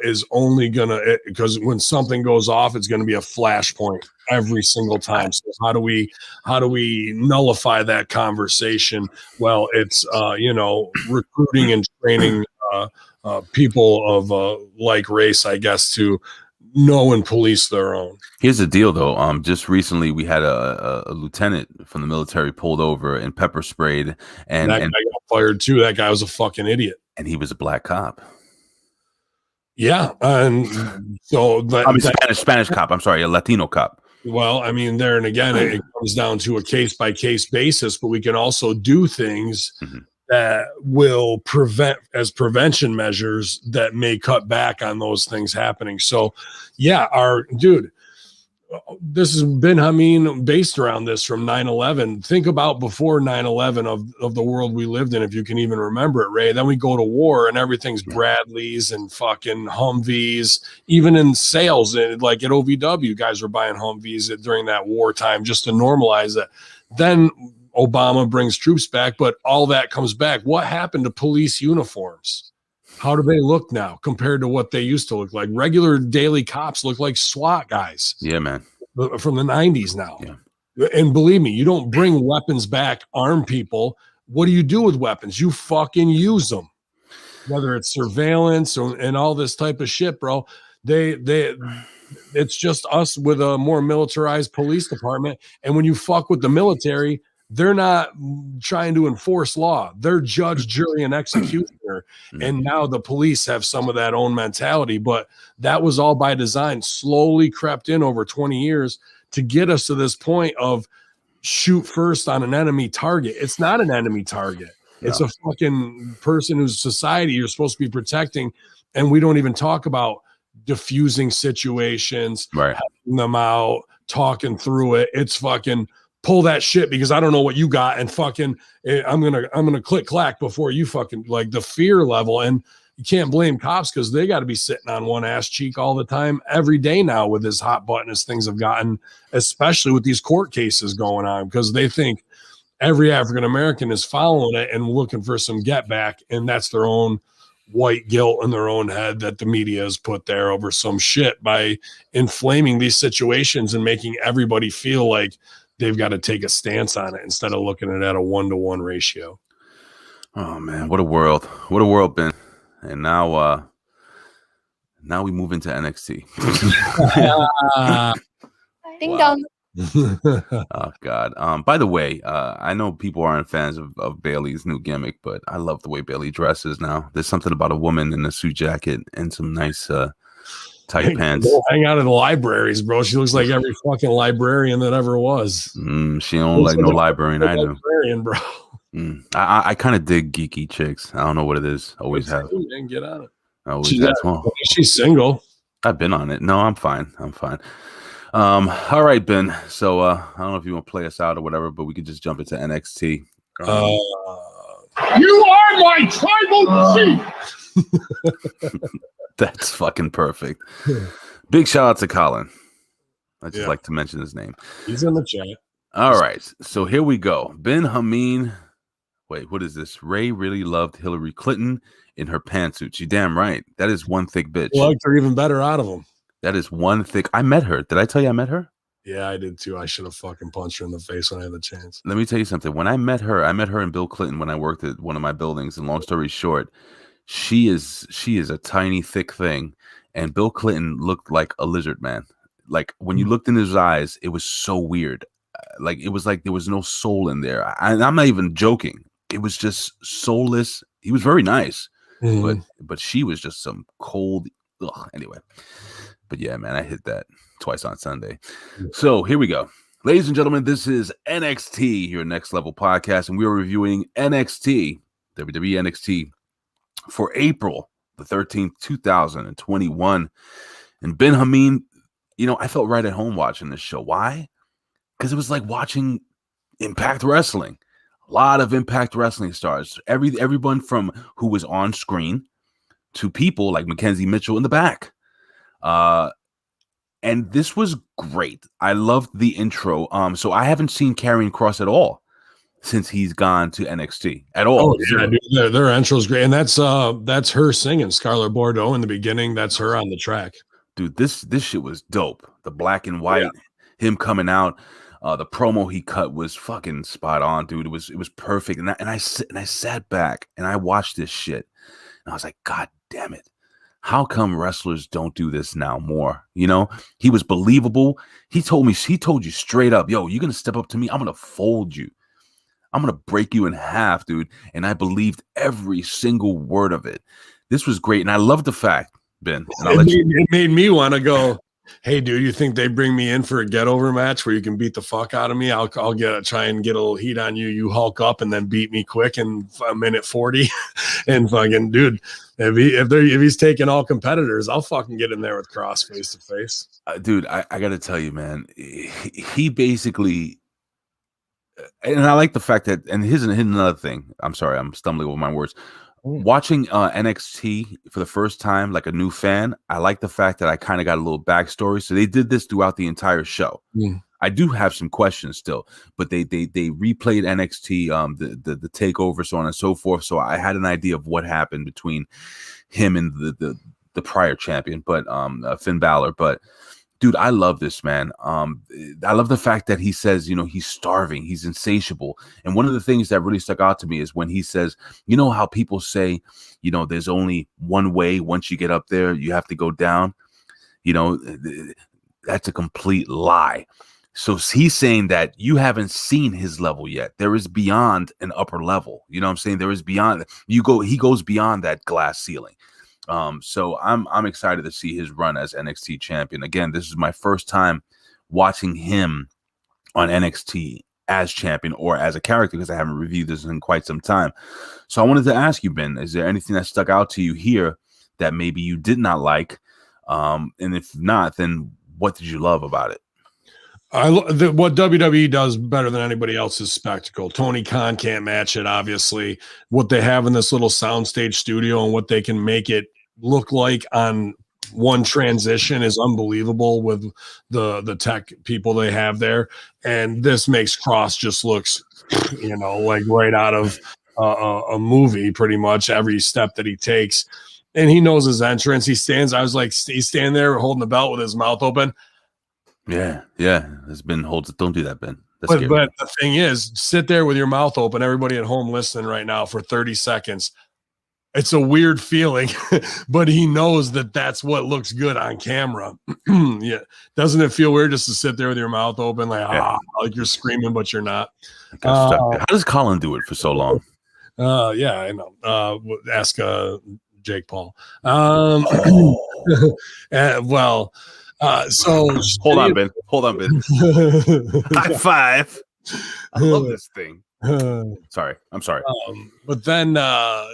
is only gonna, because when something goes off, it's gonna be a flashpoint every single time. So how do we nullify that conversation? Well, it's recruiting and training people of like race, I guess, to know and police their own. Here's the deal, though. Just recently we had a lieutenant from the military pulled over and pepper sprayed, and that guy got fired too. That guy was a fucking idiot, and he was a black cop. Yeah, and so Spanish cop. I'm sorry, a Latino cop. Well, I mean, there and again, it comes down to a case-by-case basis, but we can also do things that will prevent as prevention measures that may cut back on those things happening. So, yeah, this has been, I mean, based around this from 9/11. Think about before 9/11 of the world we lived in, if you can even remember it, Ray. Then we go to war and everything's Bradleys and fucking Humvees. Even in sales, like at OVW, guys were buying Humvees during that wartime just to normalize it. Then Obama brings troops back, but all that comes back. What happened to police uniforms? How do they look now compared to what they used to look like? Regular daily cops look like SWAT guys. Yeah, man. From the 90s now. Yeah. And believe me, you don't bring weapons back, arm people. What do you do with weapons? You fucking use them. Whether it's surveillance and all this type of shit, bro. It's just us with a more militarized police department. And when you fuck with the military, they're not trying to enforce law. They're judge, jury, and executioner. And now the police have some of that own mentality, but that was all by design, slowly crept in over 20 years to get us to this point of shoot first on an enemy target. It's not an enemy target. No. It's a fucking person whose society you're supposed to be protecting. And we don't even talk about diffusing situations, helping them out, talking through it. It's fucking pull that shit because I don't know what you got, and fucking I'm gonna click clack before you fucking, like, the fear level. And you can't blame cops because they got to be sitting on one ass cheek all the time, every day now, with as hot button as things have gotten, especially with these court cases going on, because they think every African American is following it and looking for some get back, and that's their own white guilt in their own head that the media has put there over some shit by inflaming these situations and making everybody feel like they've got to take a stance on it instead of looking at it at a 1-to-1 ratio. Oh man, what a world been. And now we move into NXT. Ding dong. Oh God. By the way, I know people aren't fans of Bayley's new gimmick, but I love the way Bayley dresses now. There's something about a woman in a suit jacket and some nice tight pants. Hang out in the libraries, bro. She looks like every fucking librarian that ever was. She don't like no librarian. I know. Librarian, bro. I kind of dig geeky chicks. I don't know what it is. Always have. And get on it. Always have. Well, she's single. I've been on it. No, I'm fine. All right, Ben. So I don't know if you want to play us out or whatever, but we could just jump into NXT. You are my tribal chief. That's fucking perfect. Big shout out to Colin. I just like to mention his name. He's in the chat. All right. So here we go. Ben Hameen. Wait, what is this? Ray really loved Hillary Clinton in her pantsuit. You damn right. That is one thick bitch. I liked her even better out of them. That is one thick. I met her. Did I tell you I met her? Yeah, I did too. I should have fucking punched her in the face when I had the chance. Let me tell you something. When I met her and Bill Clinton when I worked at one of my buildings. And long story short, she is a tiny, thick thing. And Bill Clinton looked like a lizard man. Like when you looked in his eyes, it was so weird. Like it was like there was no soul in there. I'm not even joking. It was just soulless. He was very nice, but she was just some cold. Anyway, but yeah, man, I hit that twice on Sunday. So here we go, ladies and gentlemen. This is NXT, your Next Level podcast, and we are reviewing WWE NXT for April the 13th, 2021. And Ben Hameen, I felt right at home watching this show. Why? Because it was like watching Impact Wrestling. A lot of Impact Wrestling stars. Everyone from who was on screen to people like Mackenzie Mitchell in the back. And this was great. I loved the intro. So I haven't seen Karrion Kross at all. since he's gone to NXT at all. Oh yeah, dude, their intro's great, and that's her singing Scarlett Bordeaux in the beginning. That's her on the track. Dude, this shit was dope. The black and white, him coming out, the promo he cut was fucking spot on, dude. It was perfect. And I sat back and I watched this shit, and I was like, God damn it. How come wrestlers don't do this now more? You know, he was believable. He told you straight up, yo, you're going to step up to me. I'm going to fold you. I'm going to break you in half, dude. And I believed every single word of it. This was great. And I love the fact, Ben, and it made me want to go, hey, dude, you think they bring me in for a get-over match where you can beat the fuck out of me? I'll try and get a little heat on you. You hulk up and then beat me quick in a minute 40. And fucking, dude, if he's taking all competitors, I'll fucking get in there with Cross face to face. Dude, I got to tell you, man, he basically, and I like the fact that, and here's another thing. I'm sorry, I'm stumbling over my words. Watching NXT for the first time, like a new fan, I like the fact that I kind of got a little backstory. So they did this throughout the entire show. I do have some questions still, but they replayed NXT, the takeover, so on and so forth. So I had an idea of what happened between him and the prior champion, but Finn Balor. But dude, I love this, man. I love the fact that he says, you know, he's starving, he's insatiable. And one of the things that really stuck out to me is when he says, you know how people say, you know, there's only one way. Once you get up there, you have to go down. You know, that's a complete lie. So he's saying that you haven't seen his level yet. There is beyond an upper level. You know what I'm saying? There is beyond. He goes beyond that glass ceiling. So I'm excited to see his run as NXT champion. Again, this is my first time watching him on NXT as champion or as a character because I haven't reviewed this in quite some time. So I wanted to ask you, Ben, is there anything that stuck out to you here that maybe you did not like? And if not, then what did you love about it? What WWE does better than anybody else is spectacle. Tony Khan can't match it, obviously. What they have in this little soundstage studio and what they can make it look like on one transition is unbelievable with the tech people they have there. And this makes Cross just looks, you know, like right out of a movie, pretty much every step that he takes. And he knows his entrance. He stands, I was like, he's standing there holding the belt with his mouth open. Yeah. It's been don't do that, Ben. But the thing is, sit there with your mouth open. Everybody at home listening right now for 30 seconds. It's a weird feeling, but he knows that that's what looks good on camera. Yeah, doesn't it feel weird just to sit there with your mouth open, like like you're screaming, but you're not? How does Colin do it for so long? Yeah, I know. Ask Jake Paul. Well. So hold on, Ben. High five. I love this thing. Sorry, I'm sorry. But then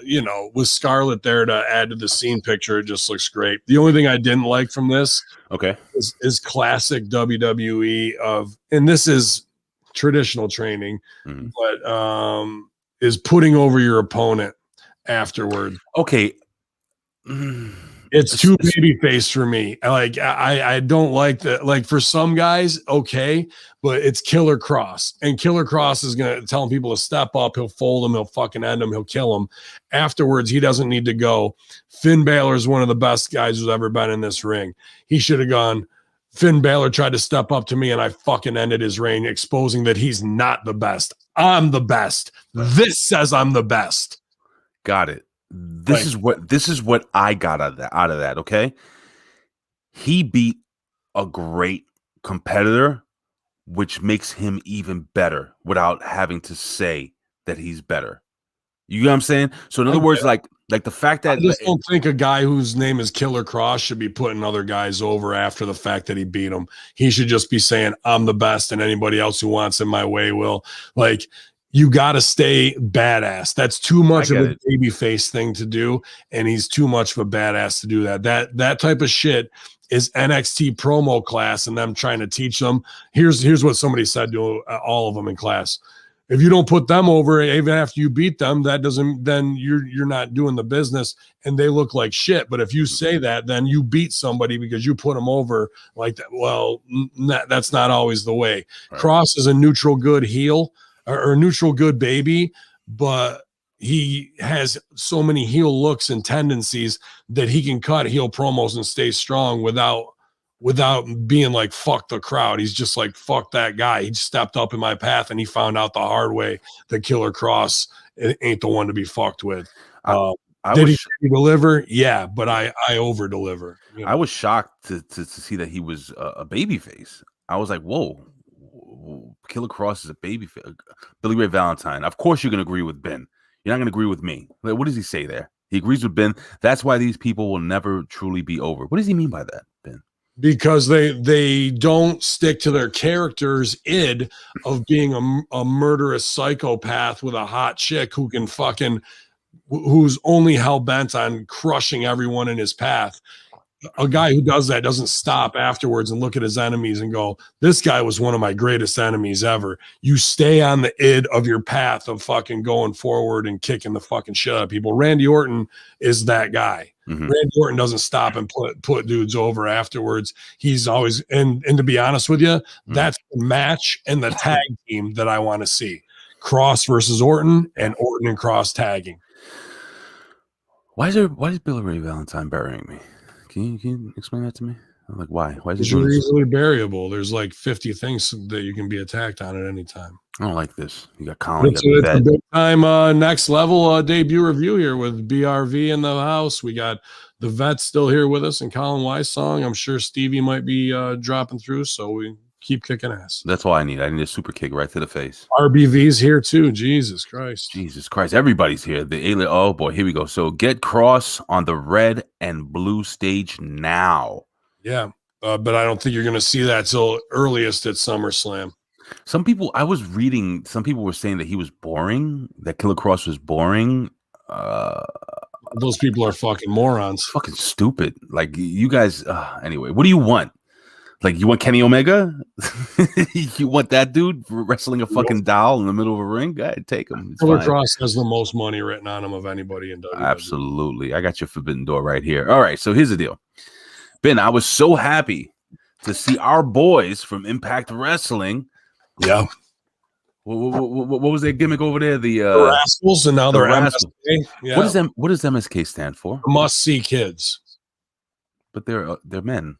you know, with Scarlett there to add to the scene picture, it just looks great. The only thing I didn't like from this is classic WWE of, and this is traditional training, but is putting over your opponent afterward. Okay. It's too babyface for me. Like I don't like that. Like for some guys, okay, but it's Killer Cross, and Killer Cross is gonna tell people to step up. He'll fold them. He'll fucking end them. He'll kill them. Afterwards, he doesn't need to go. Finn Balor is one of the best guys who's ever been in this ring. He should have gone. Finn Balor tried to step up to me, and I fucking ended his reign, exposing that he's not the best. I'm the best. This says I'm the best. Got it. This is what I got out of that. Okay, he beat a great competitor, which makes him even better without having to say that he's better. You know what I'm saying? So in other words, like the fact that I just don't think a guy whose name is Killer Cross should be putting other guys over after the fact that he beat them. He should just be saying, I'm the best, and anybody else who wants in my way will. Like, you got to stay badass. That's too much of a baby face thing to do, and he's too much of a badass to do that. That type of shit is NXT promo class, and them trying to teach them. Here's what somebody said to all of them in class. If you don't put them over, even after you beat them, then you're not doing the business, and they look like shit. But if you say that, then you beat somebody because you put them over like that. Well, that's not always the way. Right. Cross is a neutral good heel. or neutral good baby, but he has so many heel looks and tendencies that he can cut heel promos and stay strong without being like, fuck the crowd. He's just like, fuck that guy. He just stepped up in my path and he found out the hard way that Killer Cross ain't the one to be fucked with. Did he deliver? Yeah, but I over deliver. You know? I was shocked to see that he was a baby face. I was like, whoa, Killer Cross is a baby face. Billy Ray Valentine. Of course you're going to agree with Ben. You're not going to agree with me. Like, what does he say there? He agrees with Ben. That's why these people will never truly be over. What does he mean by that, Ben? Because they don't stick to their character's id of being a murderous psychopath with a hot chick who can who's only hell-bent on crushing everyone in his path. A guy who does that doesn't stop afterwards and look at his enemies and go, this guy was one of my greatest enemies ever. You stay on the id of your path of fucking going forward and kicking the fucking shit out of people. Randy Orton is that guy. Mm-hmm. Randy Orton doesn't stop and put dudes over afterwards. He's always, and to be honest with you, that's the match and the tag team that I want to see. Cross versus Orton and Orton and Cross tagging. Why is Billy Ray Valentine burying me? Can you explain that to me? I'm like, why? Why is he doing this? Easily buriable. There's like 50 things that you can be attacked on at any time. I don't like this. You got Colin. It's a big time next level debut review here with BRV in the house. We got the Vets still here with us and Colin Weissong. I'm sure Stevie might be dropping through, so we keep kicking ass. That's all I need. I need a super kick right to the face. RBV's here too. Jesus Christ. Everybody's here. The alien. Oh boy, here we go. So get Cross on the red and blue stage now. Yeah, but I don't think you're going to see that till earliest at SummerSlam. Some people, I was reading, some people were saying that he was boring, that Killer Cross was boring. Those people are fucking morons. Fucking stupid. Like, you guys, anyway, what do you want? Like, you want Kenny Omega? You want that dude wrestling a fucking doll in the middle of a ring? Go ahead, take him. Killer Cross has the most money written on him of anybody in WWE. Absolutely. I got your forbidden door right here. All right, so here's the deal. Ben, I was so happy to see our boys from Impact Wrestling. Yeah. What was their gimmick over there? The Rascals, and now they're Rascals. MSK. Yeah. What does MSK stand for? Must see kids. But they're men.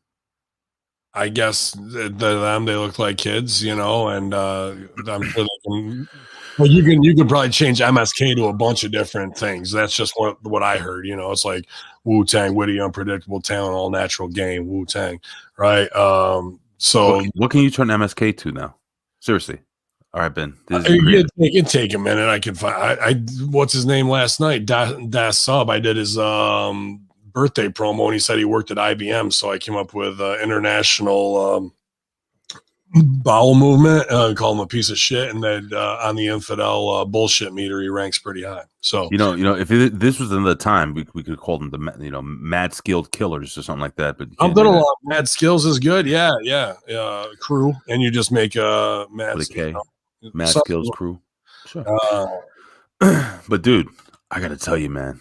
I guess they look like kids, you know, and I'm sure they can. Well, you can probably change MSK to a bunch of different things. That's just what I heard. You know, it's like Wu-Tang, witty, unpredictable talent, all natural game, Wu-Tang, right? So what can you turn MSK to now? Seriously. All right, Ben. It take a minute. I can find. What's his name last night? Das Sub. I did his birthday promo, and he said he worked at IBM. So I came up with international bowel movement. Call him a piece of shit, and then on the infidel bullshit meter, he ranks pretty high. So you know, if this was another time, we could call them the mad skilled killers or something like that. But I'm done a lot. Mad skills is good. Yeah. Crew, and you just make a mad skills crew. Sure. But dude, I gotta tell you, man,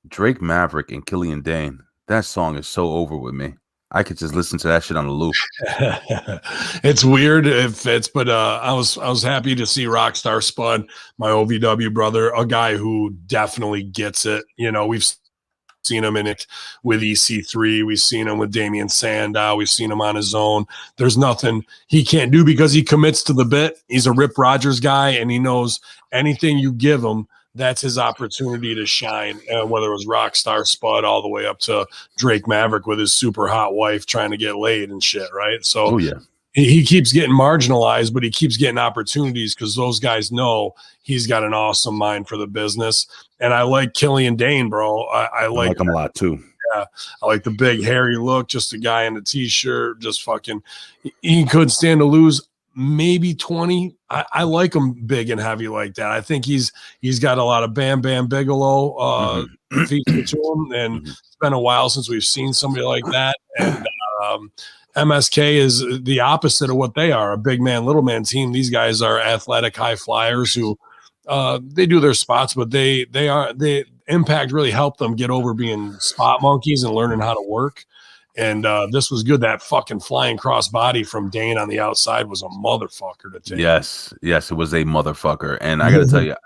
Drake Maverick and Killian Dane, that song is so over with me. I could just listen to that shit on a loop. It's weird if it's, but I was happy to see Rockstar Spud, my OVW brother, a guy who definitely gets it. You know, we've seen him in it with EC3. We've seen him with Damian Sandow. We've seen him on his own. There's nothing he can't do because he commits to the bit. He's a Rip Rogers guy, and he knows anything you give him, that's his opportunity to shine. Whether it was Rockstar Spud all the way up to Drake Maverick with his super hot wife trying to get laid and shit, right? So he keeps getting marginalized, but he keeps getting opportunities because those guys know he's got an awesome mind for the business. And I like Killian Dane, bro. I like him a lot too. Yeah, I like the big hairy look, just a guy in a t-shirt, just fucking. He couldn't stand to lose. Maybe 20. I like him big and heavy like that. I think he's got a lot of Bam Bam Bigelow feature to him, and it's been a while since we've seen somebody like that. And MSK is the opposite of what they are, a big man, little man team. These guys are athletic high flyers who they do their spots, but they Impact really helped them get over being spot monkeys and learning how to work. And this was good. That fucking flying cross body from Dane on the outside was a motherfucker to take. Yes, it was a motherfucker. And I got to tell you,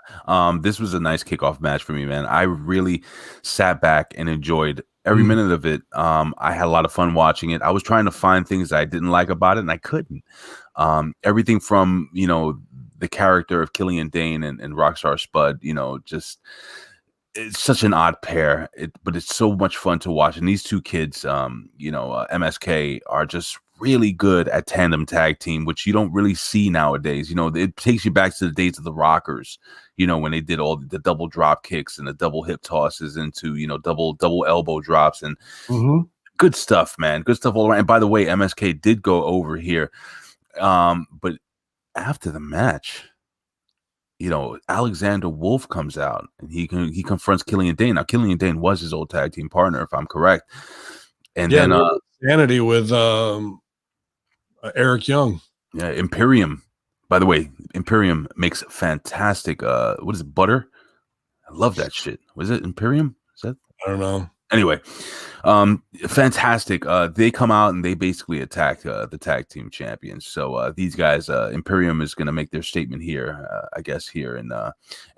this was a nice kickoff match for me, man. I really sat back and enjoyed every minute of it. I had a lot of fun watching it. I was trying to find things I didn't like about it, and I couldn't. Everything from, the character of Killian Dane and Rockstar Spud, just it's such an odd pair, but it's so much fun to watch. And these two kids, MSK, are just really good at tandem tag team, which you don't really see nowadays. It takes you back to the days of the Rockers, when they did all the double drop kicks and the double hip tosses into, double elbow drops and good stuff, man. Good stuff all around. And by the way, MSK did go over here. But after the match, Alexander Wolf comes out and he confronts Killian Dane. Now, Killian Dane was his old tag team partner, if I'm correct. And then Sanity with Eric Young. Yeah, Imperium. By the way, Imperium makes fantastic what is it, butter? I love that shit. Was it Imperium? Is that? I don't know. Anyway, fantastic. They come out and they basically attack the tag team champions. So these guys, Imperium is going to make their statement here, I guess, here in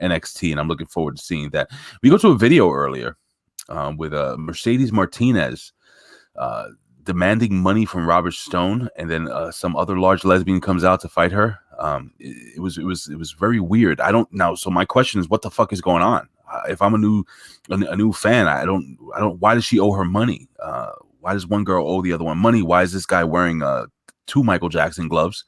NXT, and I'm looking forward to seeing that. We go to a video earlier with Mercedes Martinez demanding money from Robert Stone, and then some other large lesbian comes out to fight her. It was very weird. I don't know. So my question is, what the fuck is going on? If I'm a new fan, I don't. Why does she owe her money? Why does one girl owe the other one money? Why is this guy wearing 2 Michael Jackson gloves?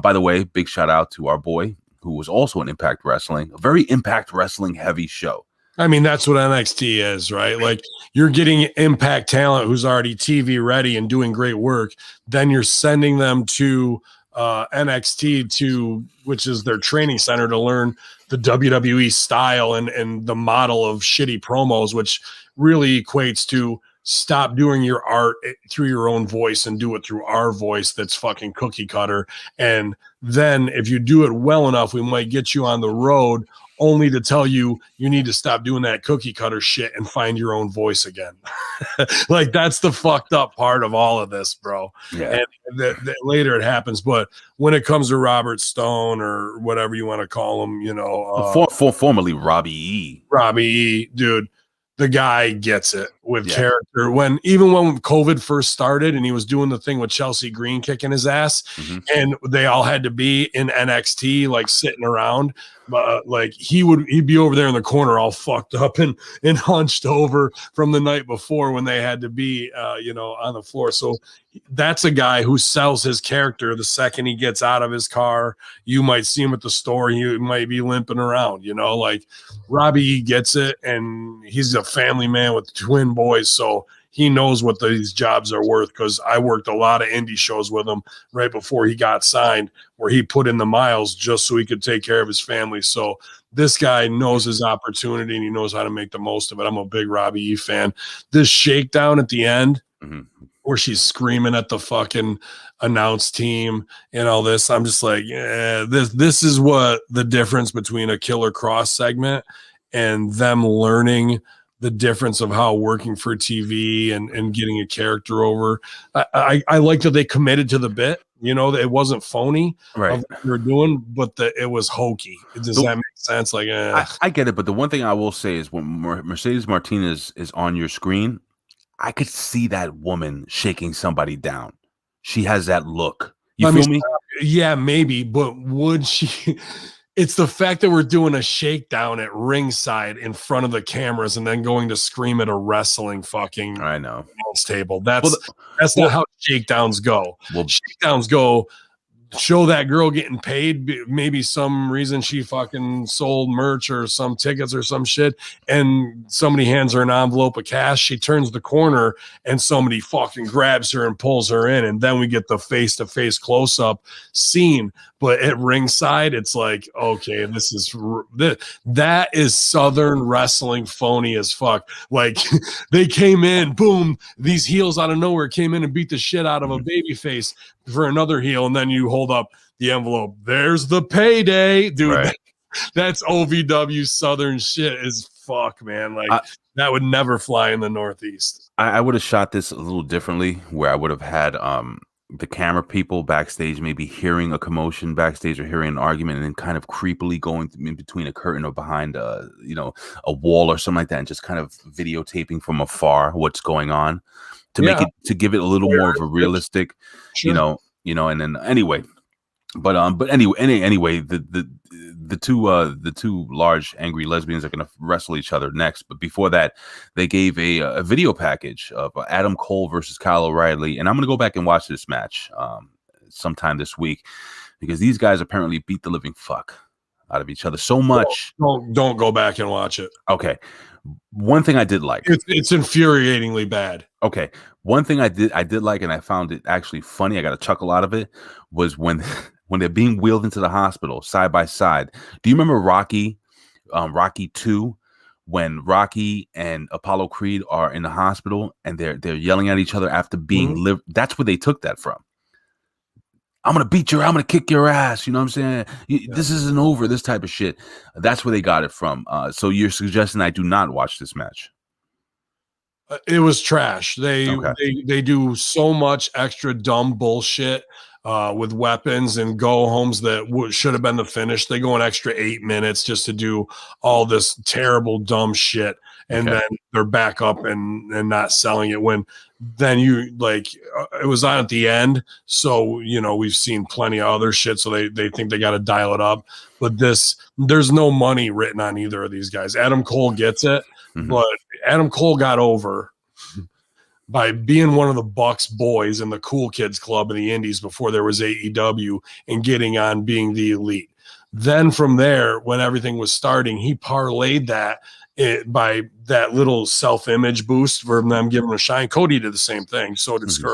By the way, big shout out to our boy who was also in Impact Wrestling, a very Impact Wrestling heavy show. I mean, that's what NXT is, right? Like, you're getting Impact talent who's already TV ready and doing great work. Then you're sending them to NXT which is their training center, to learn the WWE style and the model of shitty promos, which really equates to stop doing your art through your own voice and do it through our voice that's fucking cookie cutter. And then if you do it well enough, we might get you on the road, only to tell you need to stop doing that cookie cutter shit and find your own voice again. Like, that's the fucked up part of all of this, bro. Yeah. And later it happens. But when it comes to Robert Stone, or whatever you want to call him, formerly Robbie E, dude, the guy gets it with character. Even when COVID first started and he was doing the thing with Chelsea Green kicking his ass, and they all had to be in NXT, like sitting around, like he'd be over there in the corner all fucked up and hunched over from the night before when they had to be on the floor. So that's a guy who sells his character. The second he gets out of his car, you might see him at the store, he might be limping around, like Robbie gets it, and he's a family man with twin boys, so he knows what these jobs are worth, because I worked a lot of indie shows with him right before he got signed, where he put in the miles just so he could take care of his family. So this guy knows his opportunity and he knows how to make the most of it. I'm a big Robbie E fan. This shakedown at the end, where she's screaming at the fucking announce team and all this, I'm just like, yeah, this is what the difference between a Killer Cross segment and them learning the difference of how working for TV and getting a character over. I like that they committed to the bit, that it wasn't phony, right, of what they were doing, but it was hokey. Does that make sense? Like, I get it, but the one thing I will say is when Mercedes Martinez is on your screen, I could see that woman shaking somebody down. She has that look. You feel me? Yeah, maybe, but would she? It's the fact that we're doing a shakedown at ringside in front of the cameras and then going to scream at a wrestling fucking table. That's not how shakedowns go. Shakedowns go, show that girl getting paid, maybe some reason she fucking sold merch or some tickets or some shit, and somebody hands her an envelope of cash. She turns the corner and somebody fucking grabs her and pulls her in, and then we get the face-to-face close-up scene. But at ringside, it's like, okay, that is Southern wrestling phony as fuck. Like, they came in, boom, these heels out of nowhere came in and beat the shit out of a babyface for another heel, and then you hold up the envelope. There's the payday, dude. Right. That's OVW Southern shit as fuck, man. Like, that would never fly in the Northeast. I would have shot this a little differently, where I would have had the camera people backstage maybe hearing a commotion backstage or hearing an argument, and then kind of creepily going in between a curtain or behind a wall or something like that, and just kind of videotaping from afar what's going on to make it, to give it a little more of a realistic, Sure. and then anyway. But anyway, the two large angry lesbians are going to wrestle each other next. But before that, they gave a video package of Adam Cole versus Kyle O'Reilly, and I'm going to go back and watch this match sometime this week, because these guys apparently beat the living fuck out of each other so much. Don't go back and watch it. Okay, one thing I did like, it's infuriatingly bad. Okay, one thing I did like, and I found it actually funny, I got a chuckle out of it, was when they're being wheeled into the hospital side by side. Do you remember Rocky 2, when Rocky and Apollo Creed are in the hospital and they're yelling at each other after being That's where they took that from. I'm gonna kick your ass. You know what I'm saying? This isn't over. This type of shit. That's where they got it from. So you're suggesting I do not watch this match? It was trash. They do so much extra dumb bullshit with weapons and go homes that should have been the finish. They go an extra 8 minutes just to do all this terrible dumb shit, and then they're back up and not selling it. When then it was on at the end, so we've seen plenty of other shit, so they think they got to dial it up. But there's no money written on either of these guys. Adam Cole gets it. But Adam Cole got over by being one of the Bucks boys in the Cool Kids Club in the Indies before there was AEW, and getting on being the Elite. Then from there, when everything was starting, he parlayed that by that little self-image boost from them giving him a shine. Cody did the same thing. So did Skrull.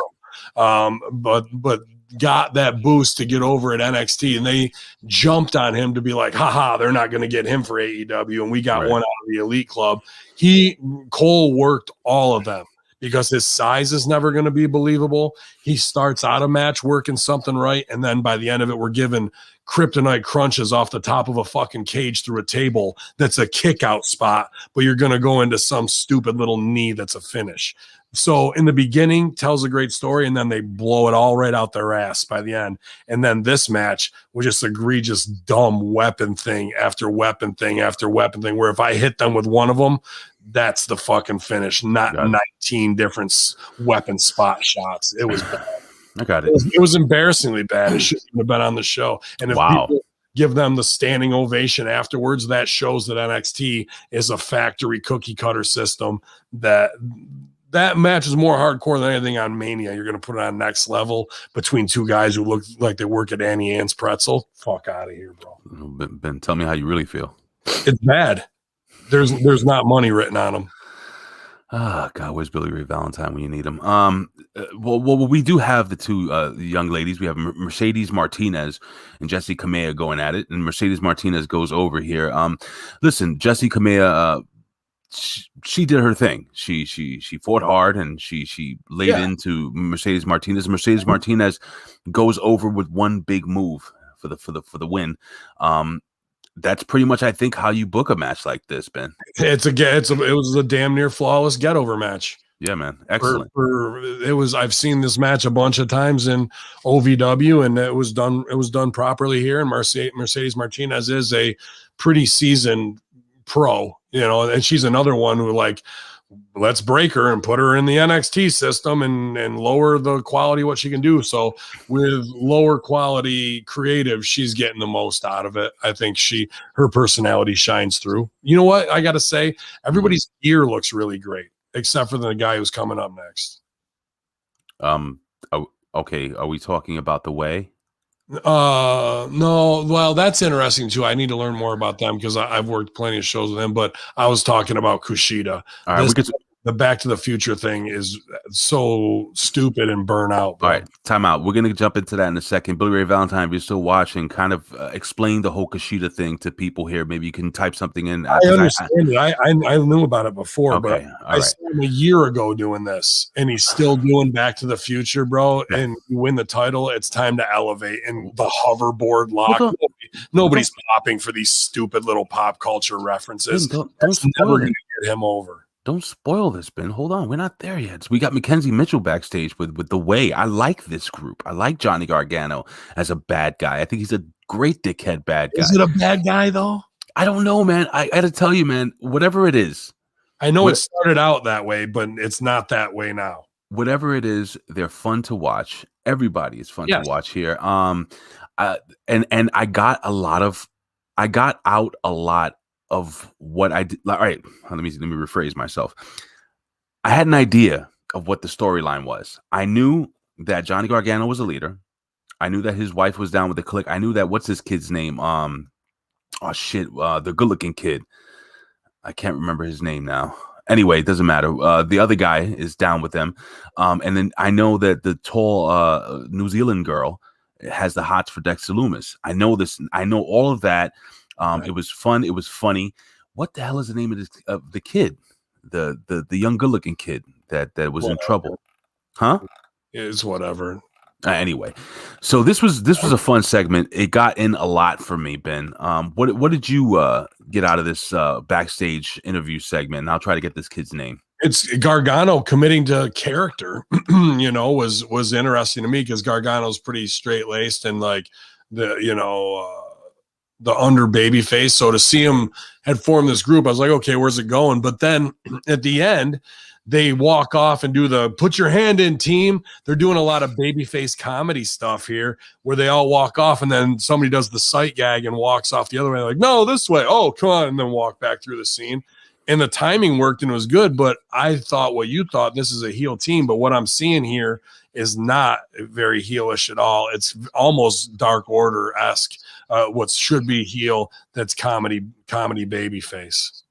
But got that boost to get over at NXT, and they jumped on him to be like, haha, they're not going to get him for AEW, and we got one out of the Elite Club. Cole worked all of them because his size is never going to be believable. He starts out a match working something right, and then by the end of it, we're given kryptonite crunches off the top of a fucking cage through a table that's a kick out spot, but you're going to go into some stupid little knee that's a finish. So in the beginning, tells a great story, and then they blow it all right out their ass by the end. And then this match was just egregious, dumb weapon thing after weapon thing after weapon thing, where if I hit them with one of them, that's the fucking finish, not 19 different weapon spot shots. It was bad. I got it. It was embarrassingly bad. It shouldn't have been on the show. And if people give them the standing ovation afterwards, that shows that NXT is a factory cookie cutter system. That match is more hardcore than anything on Mania. You're going to put it on next level between two guys who look like they work at Annie Ann's Pretzel. Fuck out of here, bro. Ben, tell me how you really feel. It's bad. There's not money written on them. Ah, God, where's Billy Ray Valentine when you need him? Well, we do have the two young ladies. We have Mercedes Martinez and Jessie Kamea going at it, and Mercedes Martinez goes over here. Listen, Jessie Kamea, she did her thing. She fought hard, and she laid into Mercedes Martinez. Mercedes Martinez goes over with one big move for the win. That's pretty much, I think, how you book a match like this, Ben. It was a damn near flawless get over match. Yeah, man, excellent. I've seen this match a bunch of times in OVW, and it was done properly here. And Mercedes Martinez is a pretty seasoned pro, and she's another one who, like, let's break her and put her in the NXT system and lower the quality of what she can do. So with lower quality creative, she's getting the most out of it. I think her personality shines through. You know what? I got to say, everybody's gear looks really great, except for the guy who's coming up next. Okay. Are we talking about The Way? No. Well, that's interesting too. I need to learn more about them because I've worked plenty of shows with them, but I was talking about Kushida. All right, the Back to the Future thing is so stupid and burn out. All right, time out. We're going to jump into that in a second. Billy Ray Valentine, if you're still watching, kind of explain the whole Kushida thing to people here. Maybe you can type something in. I understand it. I knew about it before, but I saw him a year ago doing this, and he's still doing Back to the Future, bro. Yeah. And you win the title, it's time to elevate. And the hoverboard lock, nobody's popping for these stupid little pop culture references. That's never going to get him over. Don't spoil this, Ben. Hold on. We're not there yet. So we got Mackenzie Mitchell backstage with The Way. I like this group. I like Johnny Gargano as a bad guy. I think he's a great dickhead bad guy. Is it a bad guy, though? I don't know, man. I got to tell you, man, whatever it is. I know it started out that way, but it's not that way now. Whatever it is, they're fun to watch. Everybody is fun to watch here. And I got out a lot of what I did. All right, let me rephrase myself. I had an idea of what the storyline was. I knew that Johnny Gargano was a leader. I knew that his wife was down with the clique. I knew that what's his kid's name? The good-looking kid. I can't remember his name now. Anyway, it doesn't matter. The other guy is down with them. And then I know that the tall New Zealand girl has the hots for Dexter Loomis. I know this. I know all of that. It was fun. It was funny. What the hell is the name of the kid? The young good-looking kid that was in trouble. Huh? It's whatever. Anyway, so this was a fun segment. It got in a lot for me, Ben. What did you get out of this backstage interview segment? And I'll try to get this kid's name. It's Gargano committing to character, was interesting to me because Gargano's pretty straight-laced and like the under baby face. So to see him had formed this group, I was like, okay, where's it going? But then at the end, they walk off and do the put your hand in team. They're doing a lot of babyface comedy stuff here where they all walk off and then somebody does the sight gag and walks off the other way. Like, no, this way. Oh, come on. And then walk back through the scene. And the timing worked and it was good. But I thought what you thought, this is a heel team. But what I'm seeing here is not very heelish at all. It's almost Dark Order-esque. What should be heel, that's comedy babyface.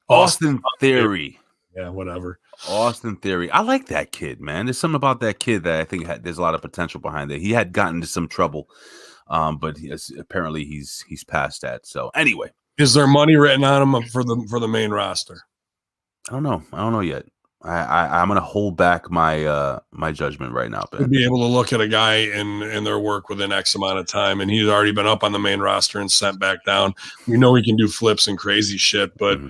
Austin Theory. Yeah, whatever. Austin Theory. I like that kid, man. There's something about that kid that I think there's a lot of potential behind it. He had gotten into some trouble, but apparently he's past that. So anyway, is there money written on him for the main roster? I don't know yet. I'm gonna hold back my my judgment right now. To be able to look at a guy in their work within X amount of time, and he's already been up on the main roster and sent back down. We know he can do flips and crazy shit, but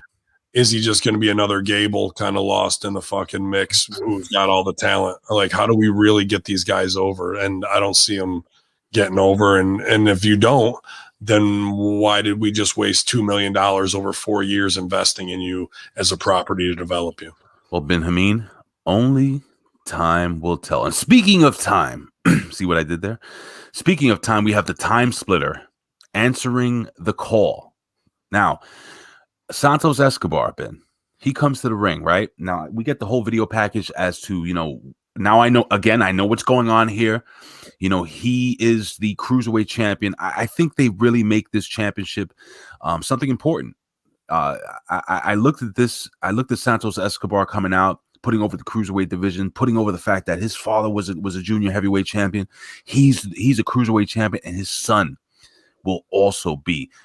is he just going to be another Gable kind of lost in the fucking mix who's got all the talent? Like, how do we really get these guys over? And I don't see them getting over. And if you don't, then why did we just waste $2 million over 4 years investing in you as a property to develop you? Well, Ben Hameen, only time will tell. And speaking of time, see what I did there? Speaking of time, we have the time splitter answering the call. Now, Santos Escobar, Ben, he comes to the ring, right? Now, we get the whole video package as to, now I know what's going on here. He is the Cruiserweight champion. I think they really make this championship something important. I looked at this. I looked at Santos Escobar coming out, putting over the Cruiserweight division, putting over the fact that his father was a junior heavyweight champion. He's a Cruiserweight champion, and his son will also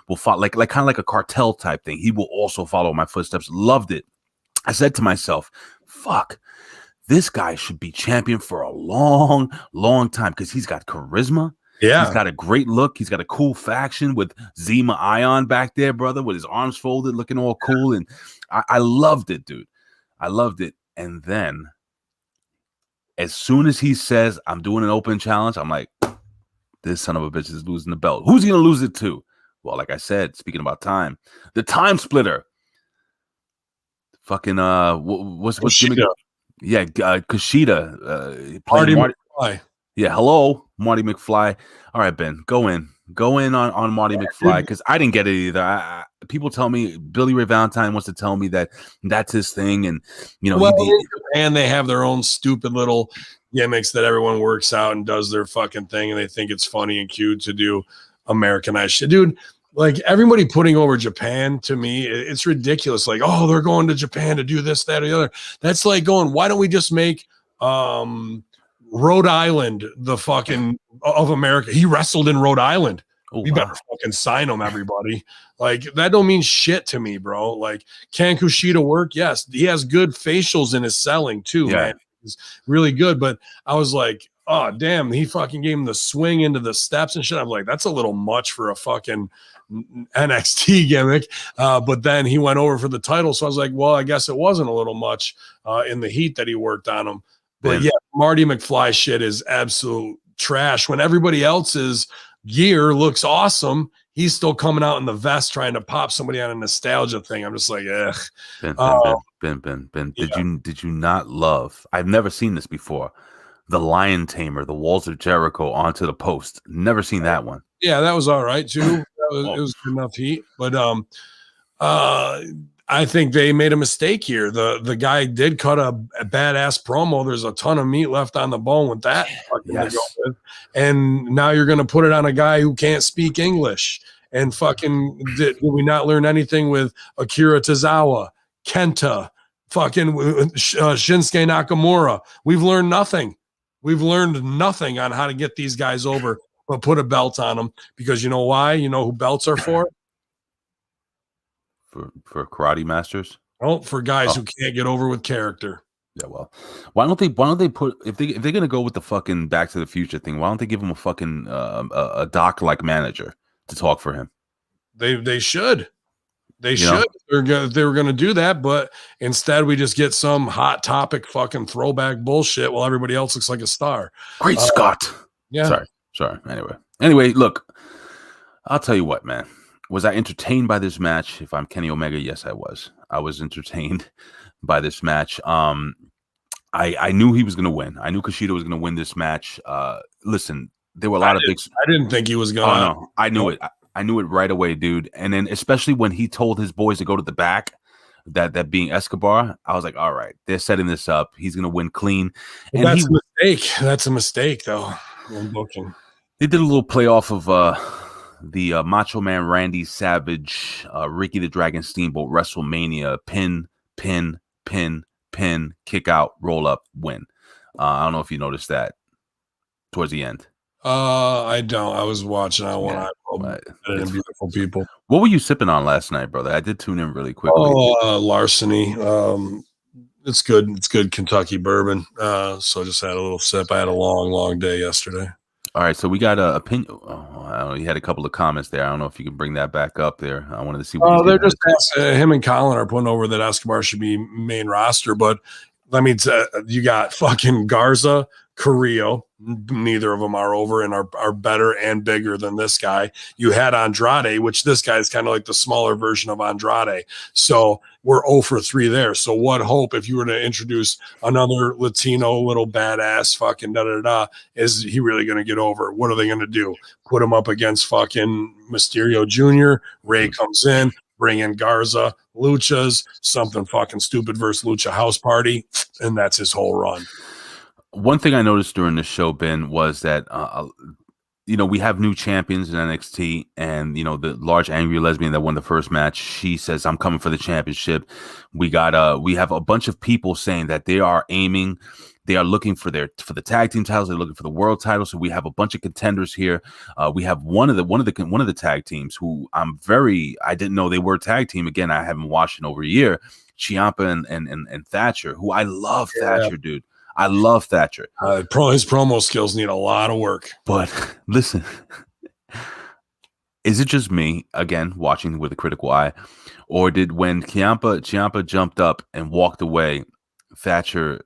will follow, like kind of like a cartel type thing. He will also follow my footsteps. Loved it. I said to myself, fuck, this guy should be champion for a long, long time because he's got charisma. Yeah. He's got a great look. He's got a cool faction with Zema Ion back there, brother, with his arms folded, looking all cool. And I loved it, dude. I loved it. And then as soon as he says, I'm doing an open challenge, I'm like, this son of a bitch is losing the belt. Who's he going to lose it to? Well, like I said, speaking about time, the time splitter. Fucking, what's gimmick? Yeah, Kushida. Marty McFly. Yeah, hello, Marty McFly. All right, Ben, go in on Marty McFly because I didn't get it either. People tell me Billy Ray Valentine wants to tell me that that's his thing, and and they have their own stupid little gimmicks that everyone works out and does their fucking thing, and they think it's funny and cute to do Americanized shit, dude. Like everybody putting over Japan, to me, it's ridiculous. Like, oh, they're going to Japan to do this, that, or the other. That's like going, why don't we just make Rhode Island the fucking of America? He wrestled in Rhode Island. Oh, we better fucking sign him, everybody. Like, that don't mean shit to me, bro. Like, can Kushida work? Yes. He has good facials in his selling too, man. He's really good. But I was like, oh damn, he fucking gave him the swing into the steps and shit. I'm like, that's a little much for a fucking NXT gimmick. But then he went over for the title, so I was like, well, I guess it wasn't a little much in the heat that he worked on him. But yeah, Marty McFly shit is absolute trash. When everybody else's gear looks awesome, he's still coming out in the vest trying to pop somebody on a nostalgia thing. I'm just like, ugh. Ben. Did you not love? I've never seen this before. The Lion Tamer, the Walls of Jericho onto the post. Never seen that one. Yeah, that was all right too. It was good enough heat, but I think they made a mistake here. The guy did cut a badass promo. There's a ton of meat left on the bone with that. Yes. And now you're going to put it on a guy who can't speak English. And fucking did we not learn anything with Akira Tozawa, Kenta, fucking Shinsuke Nakamura? We've learned nothing. We've learned nothing on how to get these guys over, but put a belt on them, because you know why? You know who belts are for? For karate masters? Oh, for guys who can't get over with character. Yeah, well, why don't they put, if they're gonna go with the fucking Back to the Future thing, why don't they give him a fucking a doc like manager to talk for him? They should. They should. They were going to do that, but instead we just get some hot topic fucking throwback bullshit while everybody else looks like a star. Great Scott. Yeah. Sorry. Anyway, look, I'll tell you what, man. Was I entertained by this match? If I'm Kenny Omega, yes, I was. I was entertained by this match. I knew he was going to win. I knew Kushida was going to win this match. Listen, there were a lot of big. I didn't think he was going to. Oh, no. I knew it. I knew it right away, dude. And then especially when he told his boys to go to the back, that being Escobar, I was like, all right, they're setting this up. He's going to win clean. And that's a mistake. That's a mistake, though. They did a little play off of the Macho Man Randy Savage, Ricky the Dragon Steamboat WrestleMania pin, kick out, roll up, win. I don't know if you noticed that towards the end. I don't. I was watching. Beautiful people. What were you sipping on last night, brother? I did tune in really quickly. Larceny. It's good. It's good Kentucky bourbon. So I just had a little sip. I had a long day yesterday. All right, so we got a opinion. I don't know, you had a couple of comments there. I don't know if you can bring that back up there. I wanted to see. They're just him and Colin are putting over that Escobar should be main roster, but let me tell you, got fucking Garza, Carrillo. Neither of them are over and are better and bigger than this guy. You had Andrade, which this guy is kind of like the smaller version of Andrade. So we're 0 for 3 there. So what hope if you were to introduce another Latino little badass fucking is he really going to get over? What are they going to do? Put him up against fucking Mysterio Jr. Ray comes in, bring in Garza, Luchas, something fucking stupid versus Lucha House Party, and that's his whole run. One thing I noticed during the show, Ben, was that we have new champions in NXT, and the large angry lesbian that won the first match, she says, "I'm coming for the championship." We have a bunch of people saying that they are looking for the tag team titles, they're looking for the world title. So we have a bunch of contenders here. We have one of the tag teams who I didn't know they were tag team. Again, I haven't watched in over a year. Ciampa and Thatcher, who I love. Thatcher, dude. I love Thatcher. His promo skills need a lot of work. But listen, is it just me, again, watching with a critical eye, or did when Ciampa jumped up and walked away, Thatcher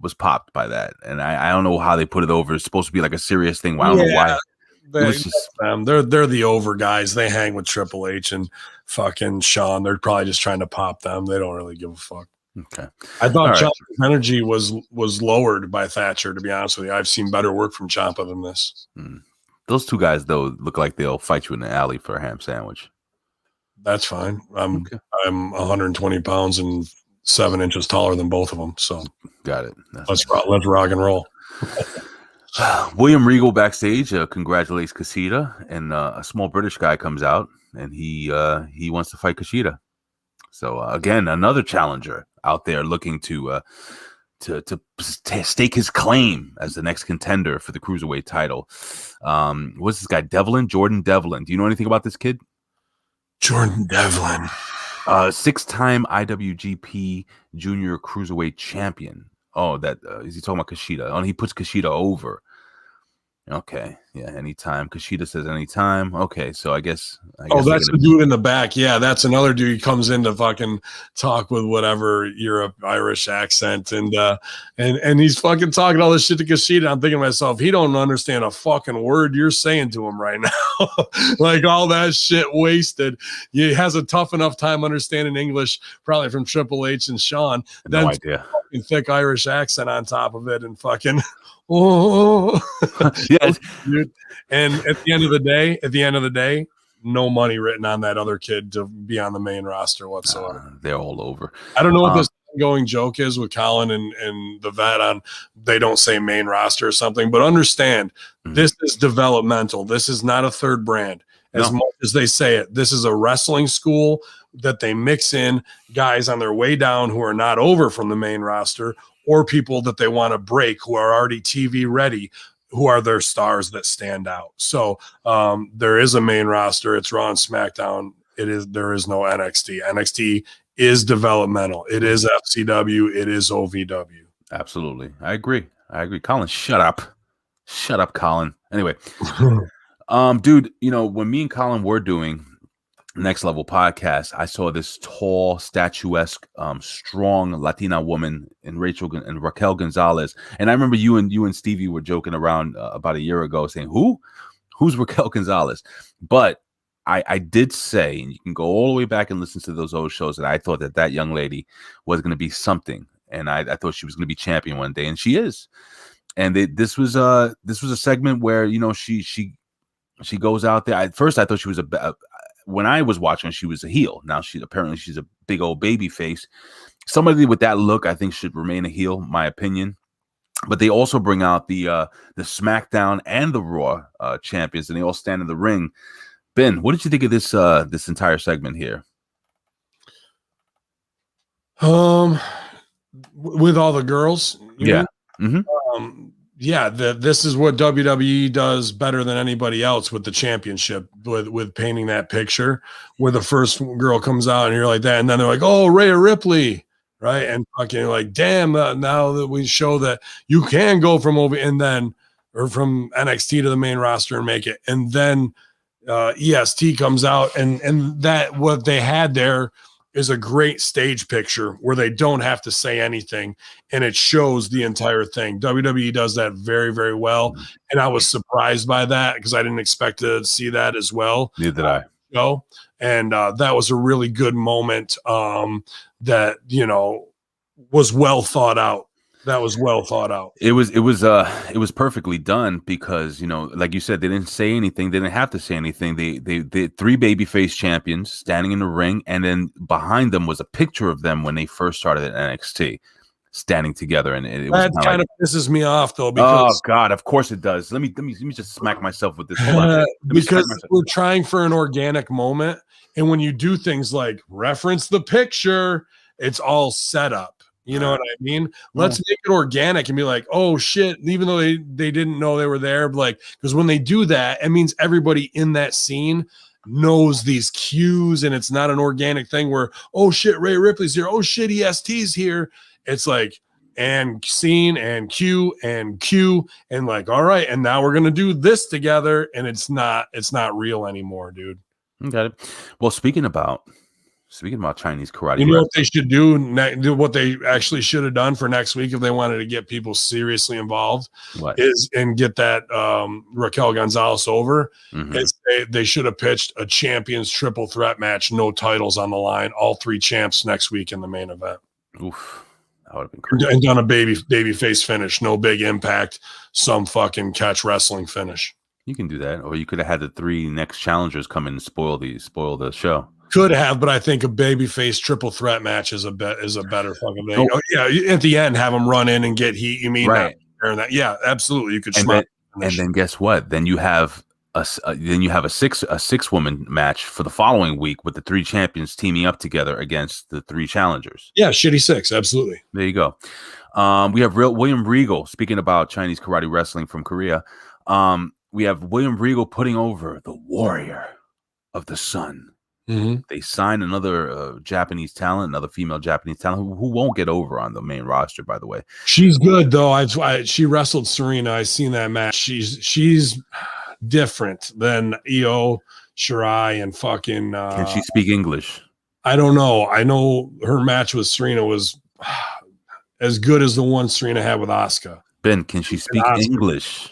was popped by that? And I don't know how they put it over. It's supposed to be like a serious thing. I don't know why. They're the over guys. They hang with Triple H and fucking Shawn. They're probably just trying to pop them. They don't really give a fuck. Okay. I thought Ciampa's energy was lowered by Thatcher, to be honest with you. I've seen better work from Ciampa than this. Those two guys, though, look like they'll fight you in the alley for a ham sandwich. That's fine. I'm 120 pounds and 7 inches taller than both of them. So got it. Let's rock and roll. William Regal backstage congratulates Kushida, and a small British guy comes out and he wants to fight Kushida. So again, another challenger out there looking to stake his claim as the next contender for the Cruiserweight title. What's this guy, Devlin? Jordan Devlin. Do you know anything about this kid? Jordan Devlin. 6-time IWGP Junior Cruiserweight champion. Oh, that is he talking about Kushida? Oh, he puts Kushida over. Okay, yeah, anytime. Kushida says anytime. Okay, so I guess That's the dude in the back. Yeah, that's another dude. He comes in to fucking talk with whatever Europe Irish accent, and he's fucking talking all this shit to Kushida. I'm thinking to myself, he don't understand a fucking word you're saying to him right now. Like all that shit wasted. He has a tough enough time understanding English, probably from Triple H and Shawn. No idea. Fucking thick Irish accent on top of it, and fucking. Oh, yes. Dude. And at the end of the day, no money written on that other kid to be on the main roster whatsoever. They're all over. I don't know what this ongoing joke is with Colin and the vet on they don't say main roster or something, but understand this is developmental. This is not a third brand. As much as they say it, this is a wrestling school that they mix in guys on their way down who are not over from the main roster, or people that they want to break who are already TV ready, who are their stars that stand out. So there is a main roster. It's Raw and SmackDown. There is no NXT. NXT is developmental. It is FCW. It is OVW. Absolutely. I agree. Colin, shut up. Shut up, Colin. Anyway, dude, when me and Colin were doing Next Level podcast, I saw this tall, statuesque, strong Latina woman in Raquel Gonzalez. And I remember you and Stevie were joking around about a year ago saying, who's Raquel Gonzalez? But I did say, and you can go all the way back and listen to those old shows, that I thought that young lady was going to be something. And I thought she was going to be champion one day, and she is. And this was a segment where, she goes out there. At first I thought she was when I was watching, she was a heel. Now she's a big old baby face. Somebody with that look, I think, should remain a heel, my opinion. But they also bring out the SmackDown and the Raw champions, and they all stand in the ring. Ben, what did you think of this entire segment here? With all the girls, yeah. This is what WWE does better than anybody else with the championship, with painting that picture where the first girl comes out and you're like that, and then they're like, oh, Rhea Ripley, right? And fucking like, damn, now that we show that you can go from over and then or from NXT to the main roster and make it, and then EST comes out and that what they had there is a great stage picture where they don't have to say anything and it shows the entire thing. WWE does that very, very well. And I was surprised by that because I didn't expect to see that as well. Neither did I. And that was a really good moment that, was well thought out. That was well thought out. It was perfectly done because, like you said, they didn't say anything. They didn't have to say anything. They three babyface champions standing in the ring, and then behind them was a picture of them when they first started at NXT, standing together. And that kind of pisses me off though. Because, oh God, of course it does. Let me just smack myself with this. Because we're trying for an organic moment, and when you do things like reference the picture, it's all set up. You know what I mean? Let's make it organic and be like, oh shit, even though they didn't know they were there, like, because when they do that, it means everybody in that scene knows these cues, and it's not an organic thing where, oh shit, Rhea Ripley's here, oh shit, EST's here. It's like, and scene and cue and like, all right, and now we're gonna do this together, and it's not real anymore, dude. Got it. Well, speaking about Chinese karate, you know what they should do? What they actually should have done for next week if they wanted to get people seriously involved and get that Raquel Gonzalez over. Is they should have pitched a champions triple threat match, no titles on the line, all three champs next week in the main event. Oof, that would have been crazy. And done a baby face finish, no big impact, some fucking catch wrestling finish. You can do that, or you could have had the three next challengers come in and spoil the show. Could have, but I think a babyface triple threat match is a better fucking thing. Oh, yeah, at the end, have them run in and get heat. You mean right? That? Yeah, absolutely. You could. And then guess what? Then you have a six woman match for the following week with the three champions teaming up together against the three challengers. Yeah, shitty six. Absolutely. There you go. We have William Regal. Speaking about Chinese karate wrestling from Korea, we have William Regal putting over the Warrior of the Sun, Mm-hmm. They sign another Japanese talent, another female Japanese talent who won't get over on the main roster, by the way. She's good though. She wrestled Serena. I seen that match. She's different than Io Shirai and fucking. Can she speak English? I don't know. I know her match with Serena was as good as the one Serena had with Asuka. Ben, can she speak English?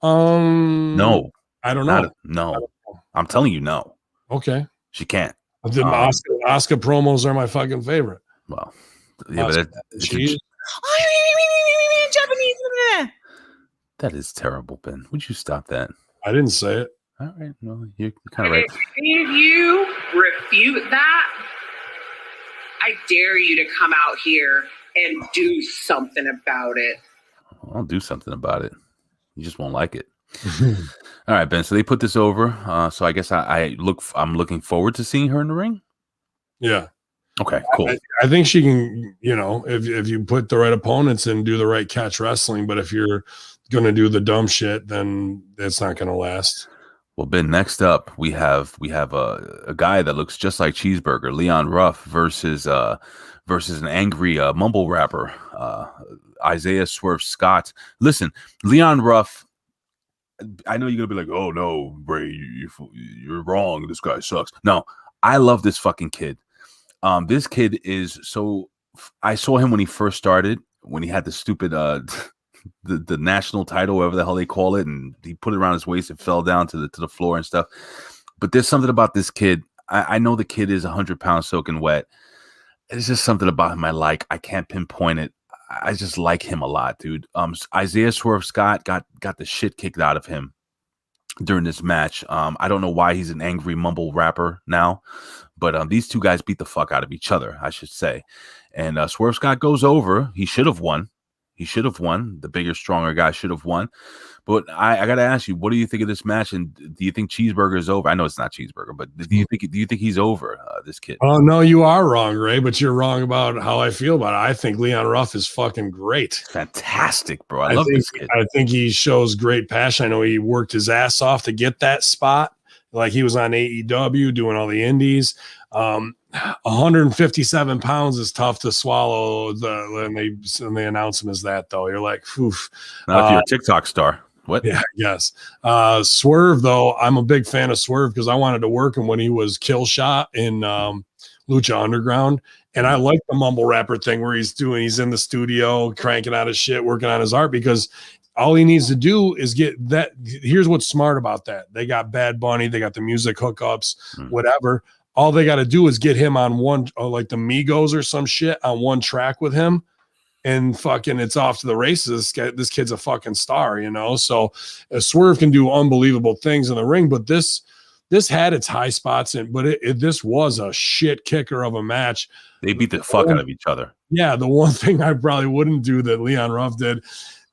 No, I don't know. No, I'm telling you, no. Okay, she can't. The Asuka promos are my fucking favorite. Well, yeah, but she's Japanese. That is terrible, Ben. Would you stop that? I didn't say it. All right, well, you're kind of right. If any of you refute that, I dare you to come out here and do something about it. I'll do something about it. You just won't like it. All right, Ben. So they put this over. So I guess I'm looking forward to seeing her in the ring. Yeah. Okay. Cool. I think she can. If you put the right opponents and do the right catch wrestling. But if you're going to do the dumb shit, then it's not going to last. Well, Ben, next up we have a guy that looks just like Cheeseburger, Leon Ruff versus an angry mumble rapper, Isaiah Swerve Scott. Listen, Leon Ruff, I know you're gonna be like, oh no, Bray, you're wrong. This guy sucks. No, I love this fucking kid. This kid is so. I saw him when he first started, when he had the stupid the national title, whatever the hell they call it, and he put it around his waist and fell down to the floor and stuff. But there's something about this kid. I know the kid is 100 pounds soaking wet. It's just something about him I like. I can't pinpoint it. I just like him a lot, dude. Isaiah Swerve Scott got the shit kicked out of him during this match. I don't know why he's an angry mumble rapper now, but these two guys beat the fuck out of each other, I should say. And Swerve Scott goes over. He should have won. The bigger, stronger guy should have won. But I got to ask you, what do you think of this match? And do you think Cheeseburger is over? I know it's not Cheeseburger, but do you think he's over, this kid? Oh, no, you are wrong, Ray, but you're wrong about how I feel about it. I think Leon Ruff is fucking great. Fantastic, bro. I love this kid. I think he shows great passion. I know he worked his ass off to get that spot. Like he was on AEW doing all the indies. 157 pounds is tough to swallow. When they announce him as that, though, you're like, oof. Not if you're a TikTok star. What? Yeah, yes. Swerve, though, I'm a big fan of Swerve because I wanted to work him when he was Kill Shot in Lucha Underground. And I like the mumble rapper thing where he's in the studio cranking out his shit, working on his art, because all he needs to do is get that. Here's what's smart about that. They got Bad Bunny. They got the music hookups, whatever. All they got to do is get him on one, like the Migos or some shit, on one track with him, and fucking it's off to the races. This kid's a fucking star, So Swerve can do unbelievable things in the ring, but this had its high spots, but this was a shit kicker of a match. They beat the fuck out of each other. Yeah, the one thing I probably wouldn't do that Leon Ruff did,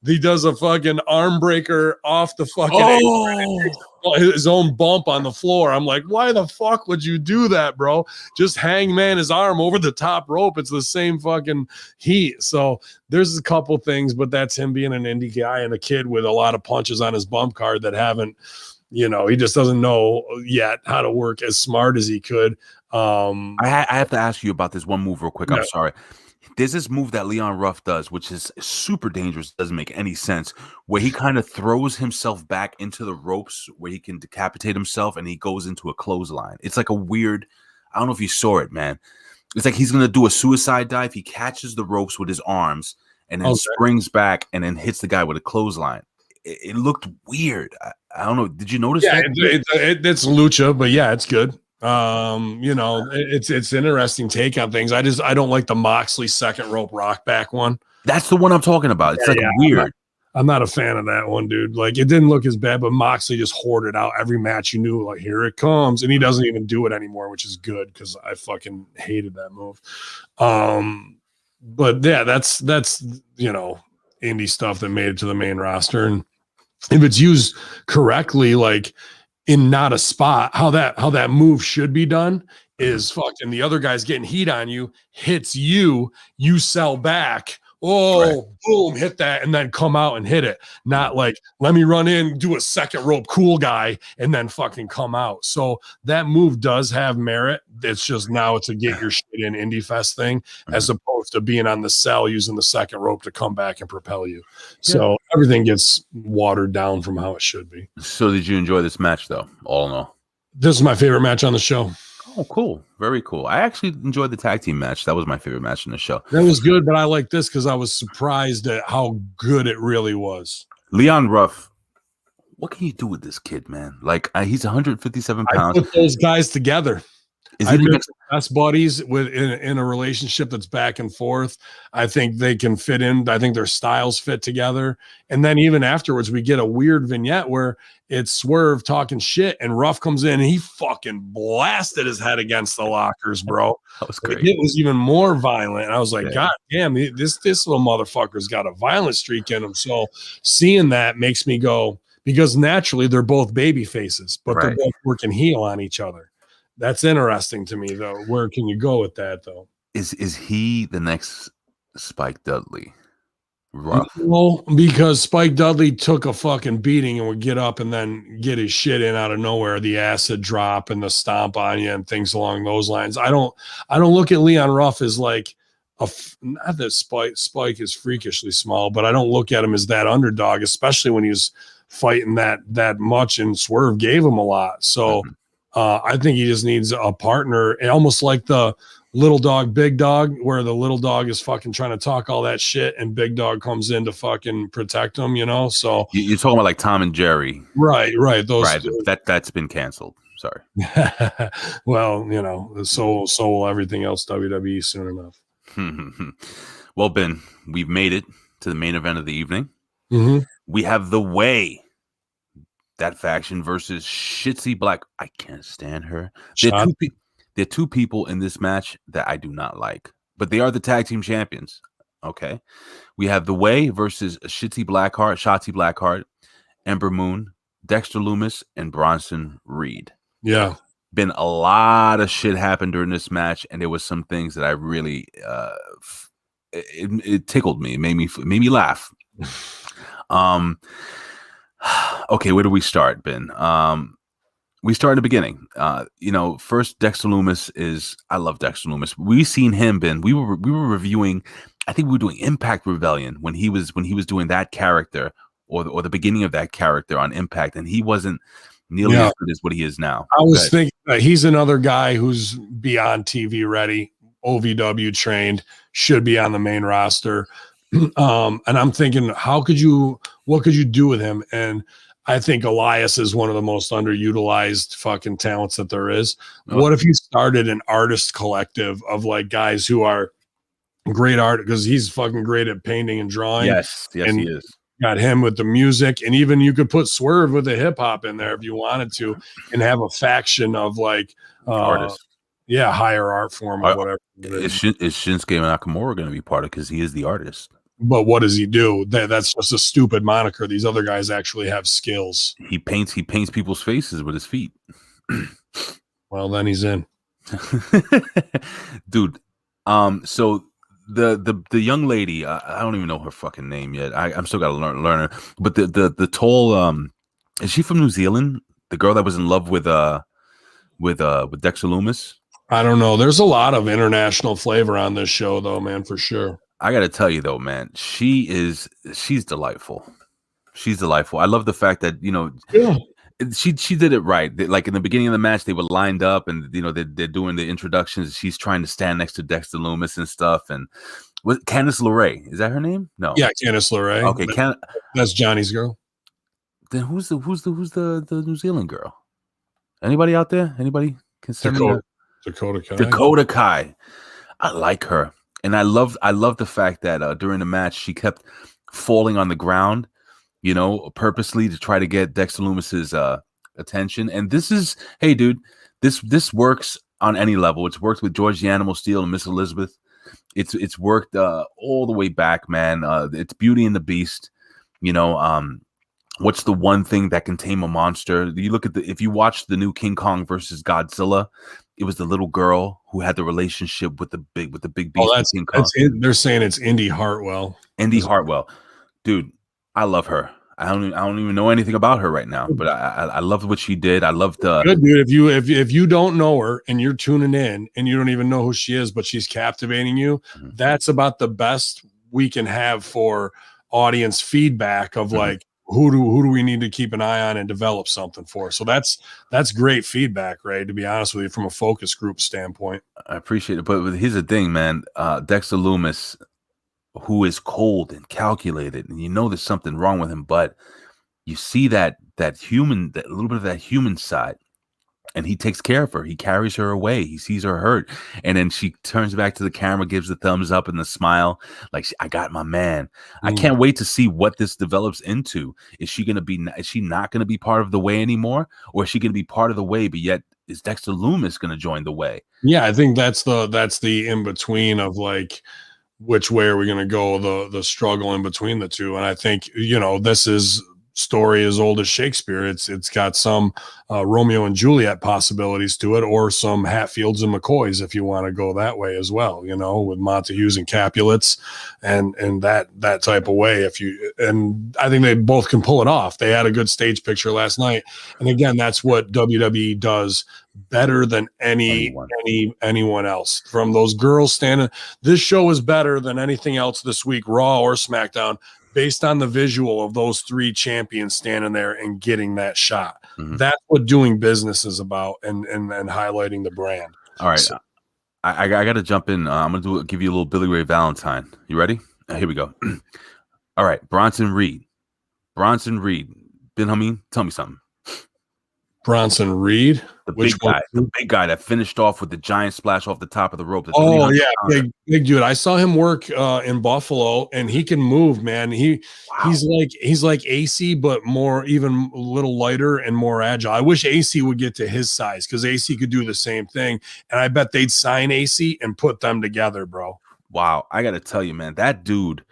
he does a fucking arm breaker off the fucking his own bump on the floor. I'm like, why the fuck would you do that, bro? Just hangman his arm over the top rope. It's the same fucking heat. So there's a couple things, but that's him being an indie guy and a kid with a lot of punches on his bump card that haven't, he just doesn't know yet how to work as smart as he could. I have to ask you about this one move real quick. I'm sorry. There's this move that Leon Ruff does, which is super dangerous, doesn't make any sense, where he kind of throws himself back into the ropes where he can decapitate himself, and he goes into a clothesline. It's like a weird, I don't know if you saw it, man. It's like he's going to do a suicide dive. He catches the ropes with his arms and then springs back and then hits the guy with a clothesline. It looked weird. I don't know. Did you notice that? It's lucha, but yeah, it's good. It's interesting take on things. I don't like the Moxley second rope rock back one. That's the one I'm talking about. It's weird. I'm not a fan of that one, dude. Like, it didn't look as bad, but Moxley just hoarded out every match. You knew, like, here it comes, and he doesn't even do it anymore, which is good because I fucking hated that move. But yeah, that's indie stuff that made it to the main roster, and if it's used correctly, like in not a spot, how that move should be done is fucking the other guy's getting heat on you, hits you, you sell back, boom, hit that, and then come out and hit it. Not like, let me run in, do a second rope cool guy, and then fucking come out. So that move does have merit. It's just now it's a get your shit in Indie Fest thing, as opposed to being on the cell using the second rope to come back and propel you. So everything gets watered down from how it should be. So did you enjoy this match, though? All in all, this is my favorite match on the show. Oh, cool. Very cool. I actually enjoyed the tag team match. That was my favorite match in the show. That was good, but I like this because I was surprised at how good it really was. Leon Ruff, what can you do with this kid, man? Like, he's 157 pounds. I put those guys together. Is I he think best buddies in a relationship that's back and forth. I think they can fit in. I think their styles fit together. And then even afterwards, we get a weird vignette where it's Swerve talking shit, and Ruff comes in and he fucking blasted his head against the lockers, bro. That was great. It was even more violent. And I was like, God damn, this little motherfucker's got a violent streak in him. So seeing that makes me go, because naturally they're both baby faces, but they're both working heel on each other. That's interesting to me, though. Where can you go with that, though? Is he the next Spike Dudley? Ruff. No, because Spike Dudley took a fucking beating and would get up and then get his shit in out of nowhere, the acid drop and the stomp on you and things along those lines. I don't look at Leon Ruff as like not that Spike is freakishly small, but I don't look at him as that underdog, especially when he's fighting that much, and Swerve gave him a lot. So I think he just needs a partner, almost like the little dog, big dog, where the little dog is fucking trying to talk all that shit and big dog comes in to fucking protect him, you know? So you're talking about like Tom and Jerry. Right. Those that's been canceled. Sorry. Well, you know, so will everything else WWE soon enough. Well, Ben, we've made it to the main event of the evening. We have The Way, that faction, versus Shitzy Black. I can't stand her. There are two people in this match that I do not like, but they are the tag team champions. Okay. We have The Way versus Shotzi Blackheart, Ember Moon, Dexter Loomis, and Bronson Reed. Yeah. Been a lot of shit happened during this match, and there was some things that I really it tickled me. It made me laugh. Okay, where do we start, Ben? We start in the beginning. First, Dexter Loomis I love Dexter Loomis. We've seen him, Ben. We were reviewing, I think we were doing Impact Rebellion when he was doing that character or the beginning of that character on Impact, and he wasn't nearly as good as what he is now. I was thinking he's another guy who's beyond TV ready, OVW trained, should be on the main roster. And I'm thinking, what could you do with him? And I think Elias is one of the most underutilized fucking talents that there is. What if you started an artist collective of like guys who are great art, because he's fucking great at painting and drawing. Yes, and he is. Got him with the music, and even you could put Swerve with the hip hop in there if you wanted to, and have a faction of like artists. Yeah, higher art form or whatever. Is Shinsuke Nakamura going to be part of it because he is the artist? But what does he do? That's just a stupid moniker. These other guys actually have skills. He paints people's faces with his feet. Well, then he's in. Dude. So the young lady, I don't even know her fucking name yet. I'm still got to learn her. But the tall, is she from New Zealand? The girl that was in love with Dexter Loomis? I don't know. There's a lot of international flavor on this show, though, man, for sure. I got to tell you, though, man, she's delightful. She's delightful. I love the fact that, she did it right. Like in the beginning of the match, they were lined up and, they're doing the introductions. She's trying to stand next to Dexter Loomis and stuff. And Candice LeRae, is that her name? No. Yeah, Candice LeRae. Okay. That's Johnny's girl. Then who's the New Zealand girl? Anybody out there? Anybody can send me Dakota Kai. Dakota Kai. I like her. And I love the fact that during the match she kept falling on the ground, purposely to try to get Dexter Loomis's attention. And this is, hey, dude, this works on any level. It's worked with George the Animal Steel and Miss Elizabeth. It's worked all the way back, man. It's Beauty and the Beast. What's the one thing that can tame a monster? You look at if you watch the new King Kong versus Godzilla, it was the little girl who had the relationship with the big beast. Oh, they're saying it's Indy Hartwell. Indy Hartwell, dude, I love her. I don't even know anything about her right now, but I loved what she did. I loved the good dude. If you don't know her and you're tuning in and you don't even know who she is, but she's captivating you, that's about the best we can have for audience feedback of like who do we need to keep an eye on and develop something for. So that's great feedback, Ray, to be honest with you, from a focus group standpoint. I appreciate it, but here's the thing, man. Dexter Loomis, who is cold and calculated, and you know there's something wrong with him, but you see that human, that little bit of that human side, and he takes care of her. He carries her away. He sees her hurt, and then she turns back to the camera, gives the thumbs up and the smile, like I got my man. I can't wait to see what this develops into. Is she not gonna be part of the way anymore, or is she gonna be part of the way, but yet is Dexter Loomis gonna join the way? Yeah, I think that's the in between of like, which way are we going to go, the struggle in between the two. And I think, this is story as old as Shakespeare. It's got some Romeo and Juliet possibilities to it, or some Hatfields and McCoys if you want to go that way as well, with Montagues and Capulets and that type of way. And I think they both can pull it off. They had a good stage picture last night. And again, that's what WWE does better than anyone else. From those girls standing, this show is better than anything else this week, Raw or SmackDown, based on the visual of those three champions standing there and getting that shot. That's what doing business is about, and highlighting the brand. All right. So, I got to jump in. I'm going to give you a little Billy Ray Valentine. You ready? Here we go. All right. Bronson Reed. Ben Hameen, tell me something. Bronson Reed, the big guy that finished off with the giant splash off the top of the rope. Oh yeah, big dude. I saw him work in Buffalo, and he can move, man. He's like AC, but even a little lighter and more agile. I wish AC would get to his size, because AC could do the same thing, and I bet they'd sign AC and put them together, bro. Wow, I got to tell you, man, that dude,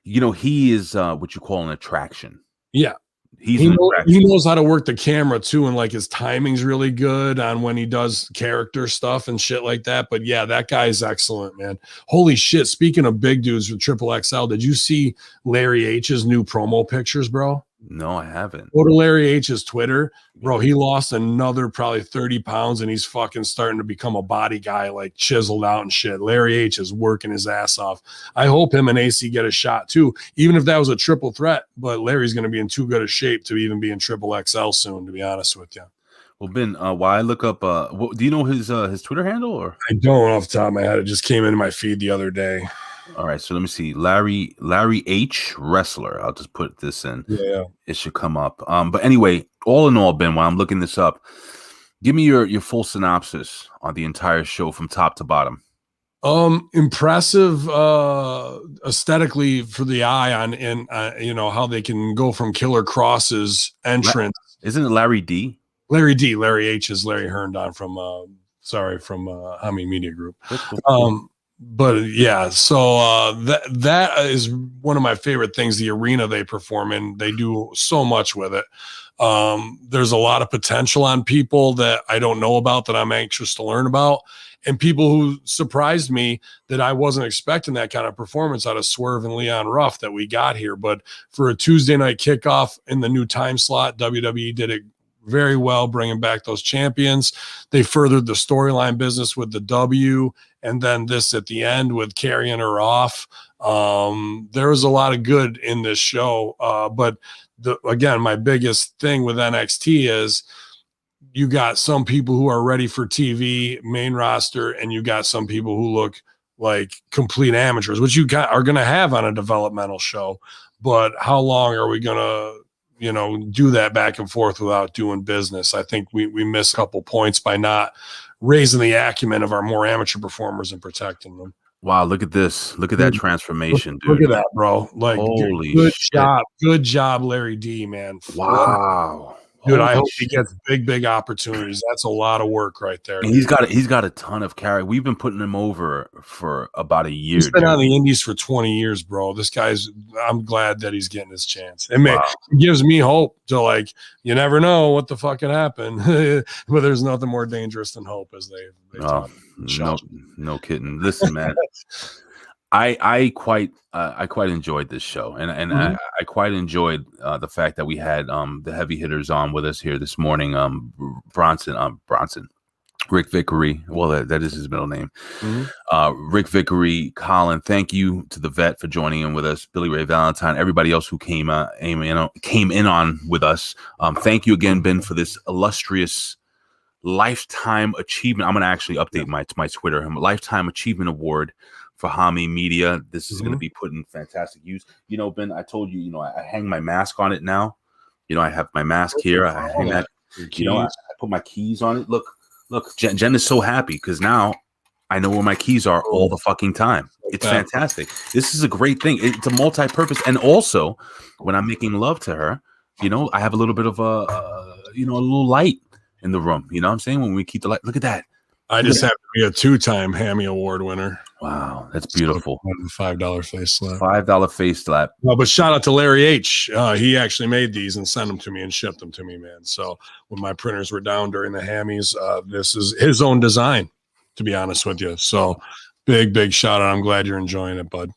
he is what you call an attraction. Yeah. He knows how to work the camera too, and like his timing's really good on when he does character stuff and shit like that. But yeah, that guy's excellent, man. Holy shit. Speaking of big dudes with Triple XL, did you see Larry H's new promo pictures, bro? No, I haven't. Go to Larry H's Twitter, bro. He lost another probably 30 pounds, and he's fucking starting to become a body guy, like chiseled out and shit. Larry H is working his ass off. I hope him and AC get a shot too, even if that was a triple threat. But Larry's going to be in too good a shape to even be in Triple XL soon, to be honest with you. Well, Ben, while I look up, do you know his Twitter handle? Or I don't off the top of my head. It just came into my feed the other day. All right, so let me see. Larry H Wrestler. I'll just put this in. Yeah, it should come up. But anyway, all in all, Ben, while I'm looking this up, give me your full synopsis on the entire show from top to bottom. Impressive, aesthetically for the eye and how they can go from Killer Cross's entrance. Isn't it Larry D? Larry D. Larry H is Larry Herndon from Hami Media Group. But yeah, so that is one of my favorite things. The arena they perform in, they do so much with it. There's a lot of potential on people that I don't know about, that I'm anxious to learn about, and people who surprised me that I wasn't expecting that kind of performance out of Swerve and Leon Ruff that we got here. But for a Tuesday night kickoff in the new time slot, WWE did it very well, bringing back those champions. They furthered the storyline business with the W, and then this at the end with carrying her off. There was a lot of good in this show. But again, my biggest thing with NXT is you got some people who are ready for TV, main roster, and you got some people who look like complete amateurs, which you are going to have on a developmental show. But how long are we going to do that back and forth without doing business? I think we missed a couple points by not raising the acumen of our more amateur performers and protecting them. Wow, look at this. Look at that transformation, dude. Look at that, bro. Like, holy good shit. Good job, Larry D, man. Wow. Dude, Holy I hope shit. he gets big opportunities. That's a lot of work right there. And he's got a ton of carry. We've been putting him over for about a year. He's been on the indies for 20 years, bro. This guy's, I'm glad that he's getting his chance. It gives me hope to, like, you never know what the fuck can happen. But there's nothing more dangerous than hope, as they talk. No kidding. Listen, man. I quite enjoyed this show, and I quite enjoyed the fact that we had the heavy hitters on with us here this morning. Rick Vickery. Well, that is his middle name. Rick Vickery, Colin. Thank you to the vet for joining in with us. Billy Ray Valentine, everybody else who came in on with us. Thank you again, Ben, for this illustrious lifetime achievement. I'm going to actually update my Twitter. Lifetime Achievement Award for Hami Media. This is going to be put in fantastic use. You know, Ben, I told you, I hang my mask on it now. I have my mask here. I hang that. I put my keys on it. Look, Jen is so happy because now I know where my keys are all the fucking time. It's fantastic. This is a great thing. It's a multi-purpose. And also, when I'm making love to her, I have a little bit of a little light in the room. You know what I'm saying? When we keep the light, look at that. I just have to be a 2-time Hammy Award winner. Wow, that's beautiful. $5 face slap. $5 face slap. Well, but shout out to Larry H. He actually made these and sent them to me and shipped them to me, man. So when my printers were down during the Hammies, this is his own design, to be honest with you. So big shout out. I'm glad you're enjoying it, bud.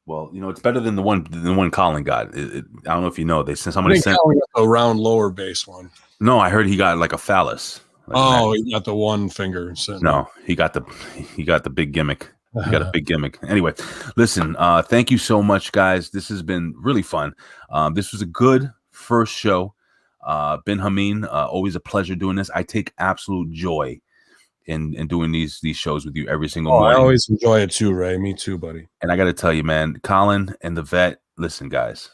Well, it's better than the one Colin got. I don't know if you know. Somebody sent a round lower base one. No, I heard he got like a phallus. He got the one finger. No, he got the big gimmick. He got a big gimmick. Anyway, listen, thank you so much, guys. This has been really fun. This was a good first show. Ben Hameen, always a pleasure doing this. I take absolute joy in doing these shows with you every single morning. I always enjoy it too, Ray. Me too, buddy. And I got to tell you, man, Colin and the vet, listen, guys,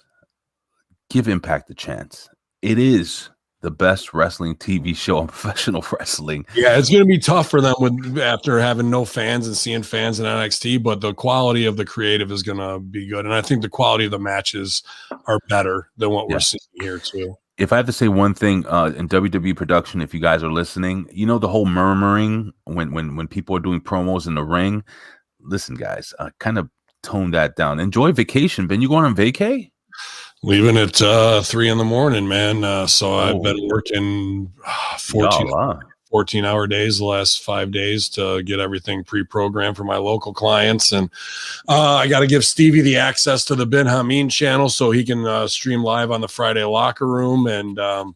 give Impact a chance. It is the best wrestling TV show on professional wrestling. Yeah, it's going to be tough for them after having no fans and seeing fans in NXT, but the quality of the creative is going to be good. And I think the quality of the matches are better than what we're seeing here too. If I have to say one thing in WWE production, if you guys are listening, the whole murmuring when people are doing promos in the ring, listen, guys, kind of tone that down. Enjoy vacation. Ben, you going on vacay? Leaving at 3 a.m, man. So I've been working 14-hour days the last 5 days to get everything pre-programmed for my local clients. And I got to give Stevie the access to the Ben Hameen channel so he can stream live on the Friday Locker Room. And I'm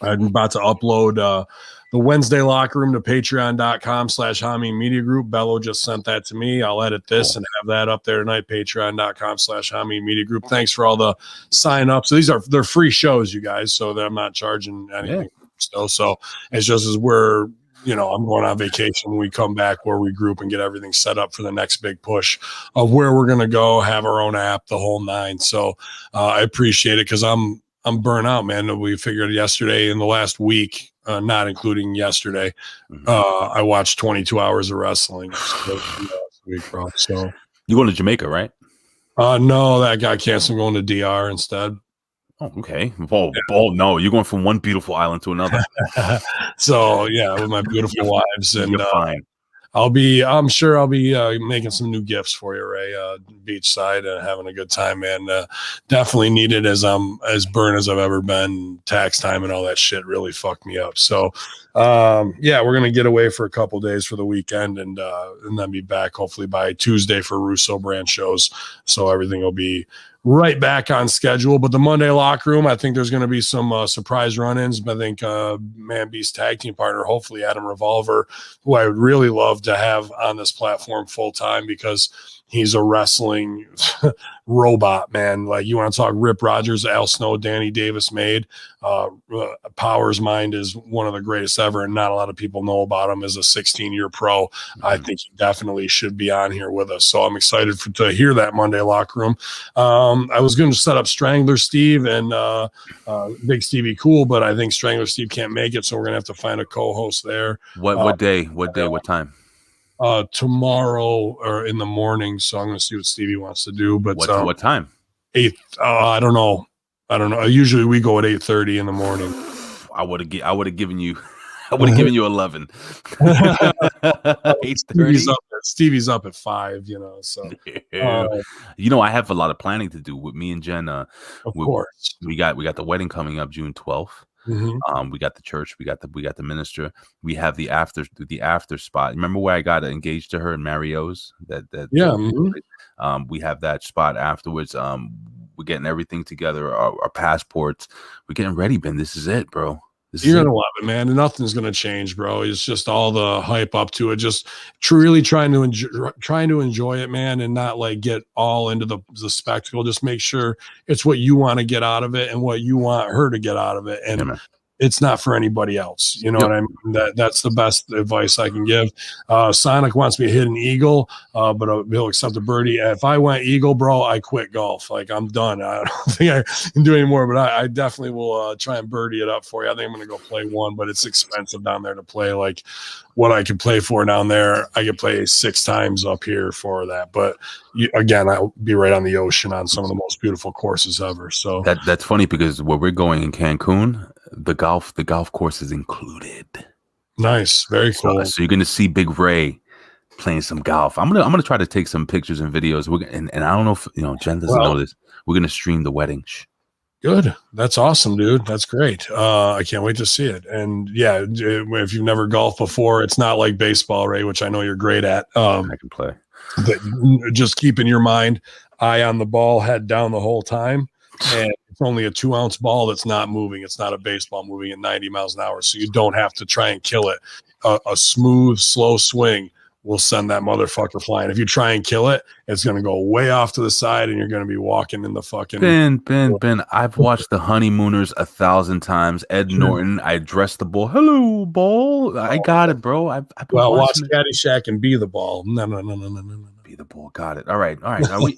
about to upload the Wednesday Locker Room to patreon.com/Hameen Media Group. Bello just sent that to me. I'll edit this and have that up there tonight, patreon.com/Hameen Media Group. Thanks for all the sign-ups. So they're free shows, you guys, so that I'm not charging anything still. So it's just as we're, I'm going on vacation. When we come back, where we group and get everything set up for the next big push of where we're going to go, have our own app, the whole nine. So I appreciate it because I'm burnt out, man. We figured yesterday in the last week, not including yesterday, I watched 22 hours of wrestling last week, bro. So you going to Jamaica, right? No, that got canceled. I'm going to DR instead. Oh, okay. Well, no, you're going from one beautiful island to another. So yeah, with my beautiful wives, and you're fine. I'm sure I'll be making some new gifts for you, Ray, beachside, and having a good time, man. Definitely needed as I'm as burnt as I've ever been. Tax time and all that shit really fucked me up. So, yeah, we're going to get away for a couple days for the weekend and then be back hopefully by Tuesday for Russo brand shows. So everything will be right back on schedule. But the Monday Locker Room, I think there's going to be some surprise run-ins. I think Man Beast tag team partner, hopefully Adam Revolver, who I would really love to have on this platform full-time because he's a wrestling robot, man. Like, you want to talk Rip Rogers, Al Snow, Danny Davis made. Power's Mind is one of the greatest ever, and not a lot of people know about him as a 16-year pro. Mm-hmm. I think he definitely should be on here with us. So I'm excited to hear that Monday Locker Room. I was going to set up Strangler Steve and Big Stevie Cool, but I think Strangler Steve can't make it, so we're going to have to find a co-host there. What day? What time? Tomorrow or in the morning. So I'm going to see what Stevie wants to do. But what time? 8. I don't know. Usually we go at 8:30 in the morning. I would have given you. I would have given you 11. 8:30. Stevie's up at 5. You know, so I have a lot of planning to do with me and Jen. of course, we got the wedding coming up June 12th. Mm-hmm. We got the church. We got the minister. We have the after spot. Remember where I got engaged to her in Mario's? Mm-hmm. We have that spot afterwards. We're getting everything together. Our passports. We're getting ready, Ben. This is it, bro. You're gonna love it, man. And nothing's gonna change, bro. It's just all the hype up to it. Just truly trying to enjoy it, man, and not like get all into the spectacle. Just make sure it's what you want to get out of it and what you want her to get out of it. And it's not for anybody else. You know what I mean? That's the best advice I can give. Sonic wants me to hit an eagle, but he'll accept a birdie. If I went eagle, bro, I quit golf. Like, I'm done. I don't think I can do anymore, but I definitely will try and birdie it up for you. I think I'm going to go play one, but it's expensive down there to play. Like, what I could play for down there, I could play 6 times up here for that. But again, I'll be right on the ocean on some of the most beautiful courses ever. So that's funny because where we're going in Cancun, the golf course is included. Nice, very cool. So you're going to see Big Ray playing some golf. I'm gonna try to take some pictures and videos. And I don't know if Jen doesn't know this. We're gonna stream the wedding. Good. That's awesome, dude. That's great. I can't wait to see it. And yeah, if you've never golfed before, it's not like baseball, Ray, which I know you're great at. I can play. Just keep in your mind, eye on the ball, head down the whole time. And it's only a 2-ounce ball that's not moving. It's not a baseball moving at 90 miles an hour. So you don't have to try and kill it. A smooth, slow swing will send that motherfucker flying. If you try and kill it, it's going to go way off to the side and you're going to be walking in the fucking... Ben, I've watched The Honeymooners 1,000 times. Ed Norton, I addressed the ball. Hello, ball. I got it, bro. Watch Caddyshack and be the ball. No. Be the ball. Got it. All right. All right. So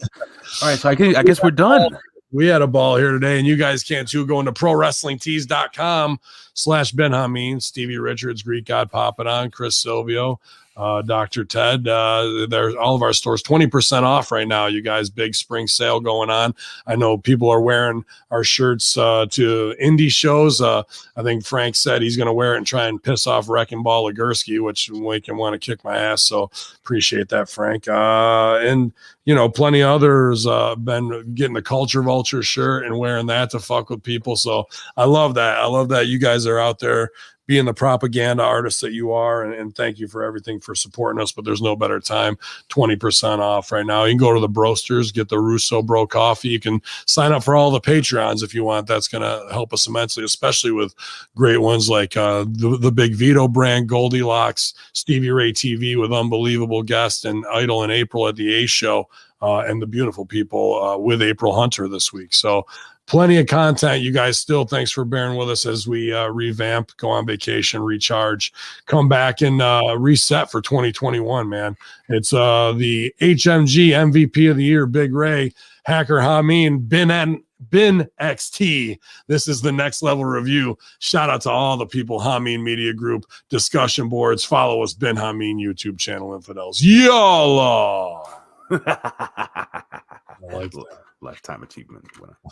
I guess we're done. We had a ball here today, and you guys can too. Going to ProWrestlingTees.com/Ben Hameen, Stevie Richards, Greek God popping on, Chris Silvio, Dr. Ted. There's all of our stores 20% off right now. You guys, big spring sale going on. I know people are wearing our shirts to indie shows. I think Frank said he's going to wear it and try and piss off Wrecking Ball Legursky, which make him want to kick my ass. So appreciate that, Frank. And plenty of others been getting the Culture Vulture shirt and wearing that to fuck with people. So I love that. I love that you guys are out there being the propaganda artists that you are. And thank you for everything for supporting us. But there's no better time. 20% off right now. You can go to the Broasters, get the Russo Bro coffee. You can sign up for all the Patreons if you want. That's going to help us immensely, especially with great ones like the Big Vito brand, Goldilocks, Stevie Ray TV with unbelievable guests, and Idol in April at the A Show, and the beautiful people with April Hunter this week. So plenty of content, you guys. Still, thanks for bearing with us as we revamp, go on vacation, recharge, come back and reset for 2021, man. It's the HMG MVP of the year, Big Ray, Hacker Hameen, Bin XT. This is the next level review. Shout out to all the people, Hameen Media Group, discussion boards. Follow us, Ben Hameen YouTube channel, infidels. Yalla. I like that. Lifetime achievement winner.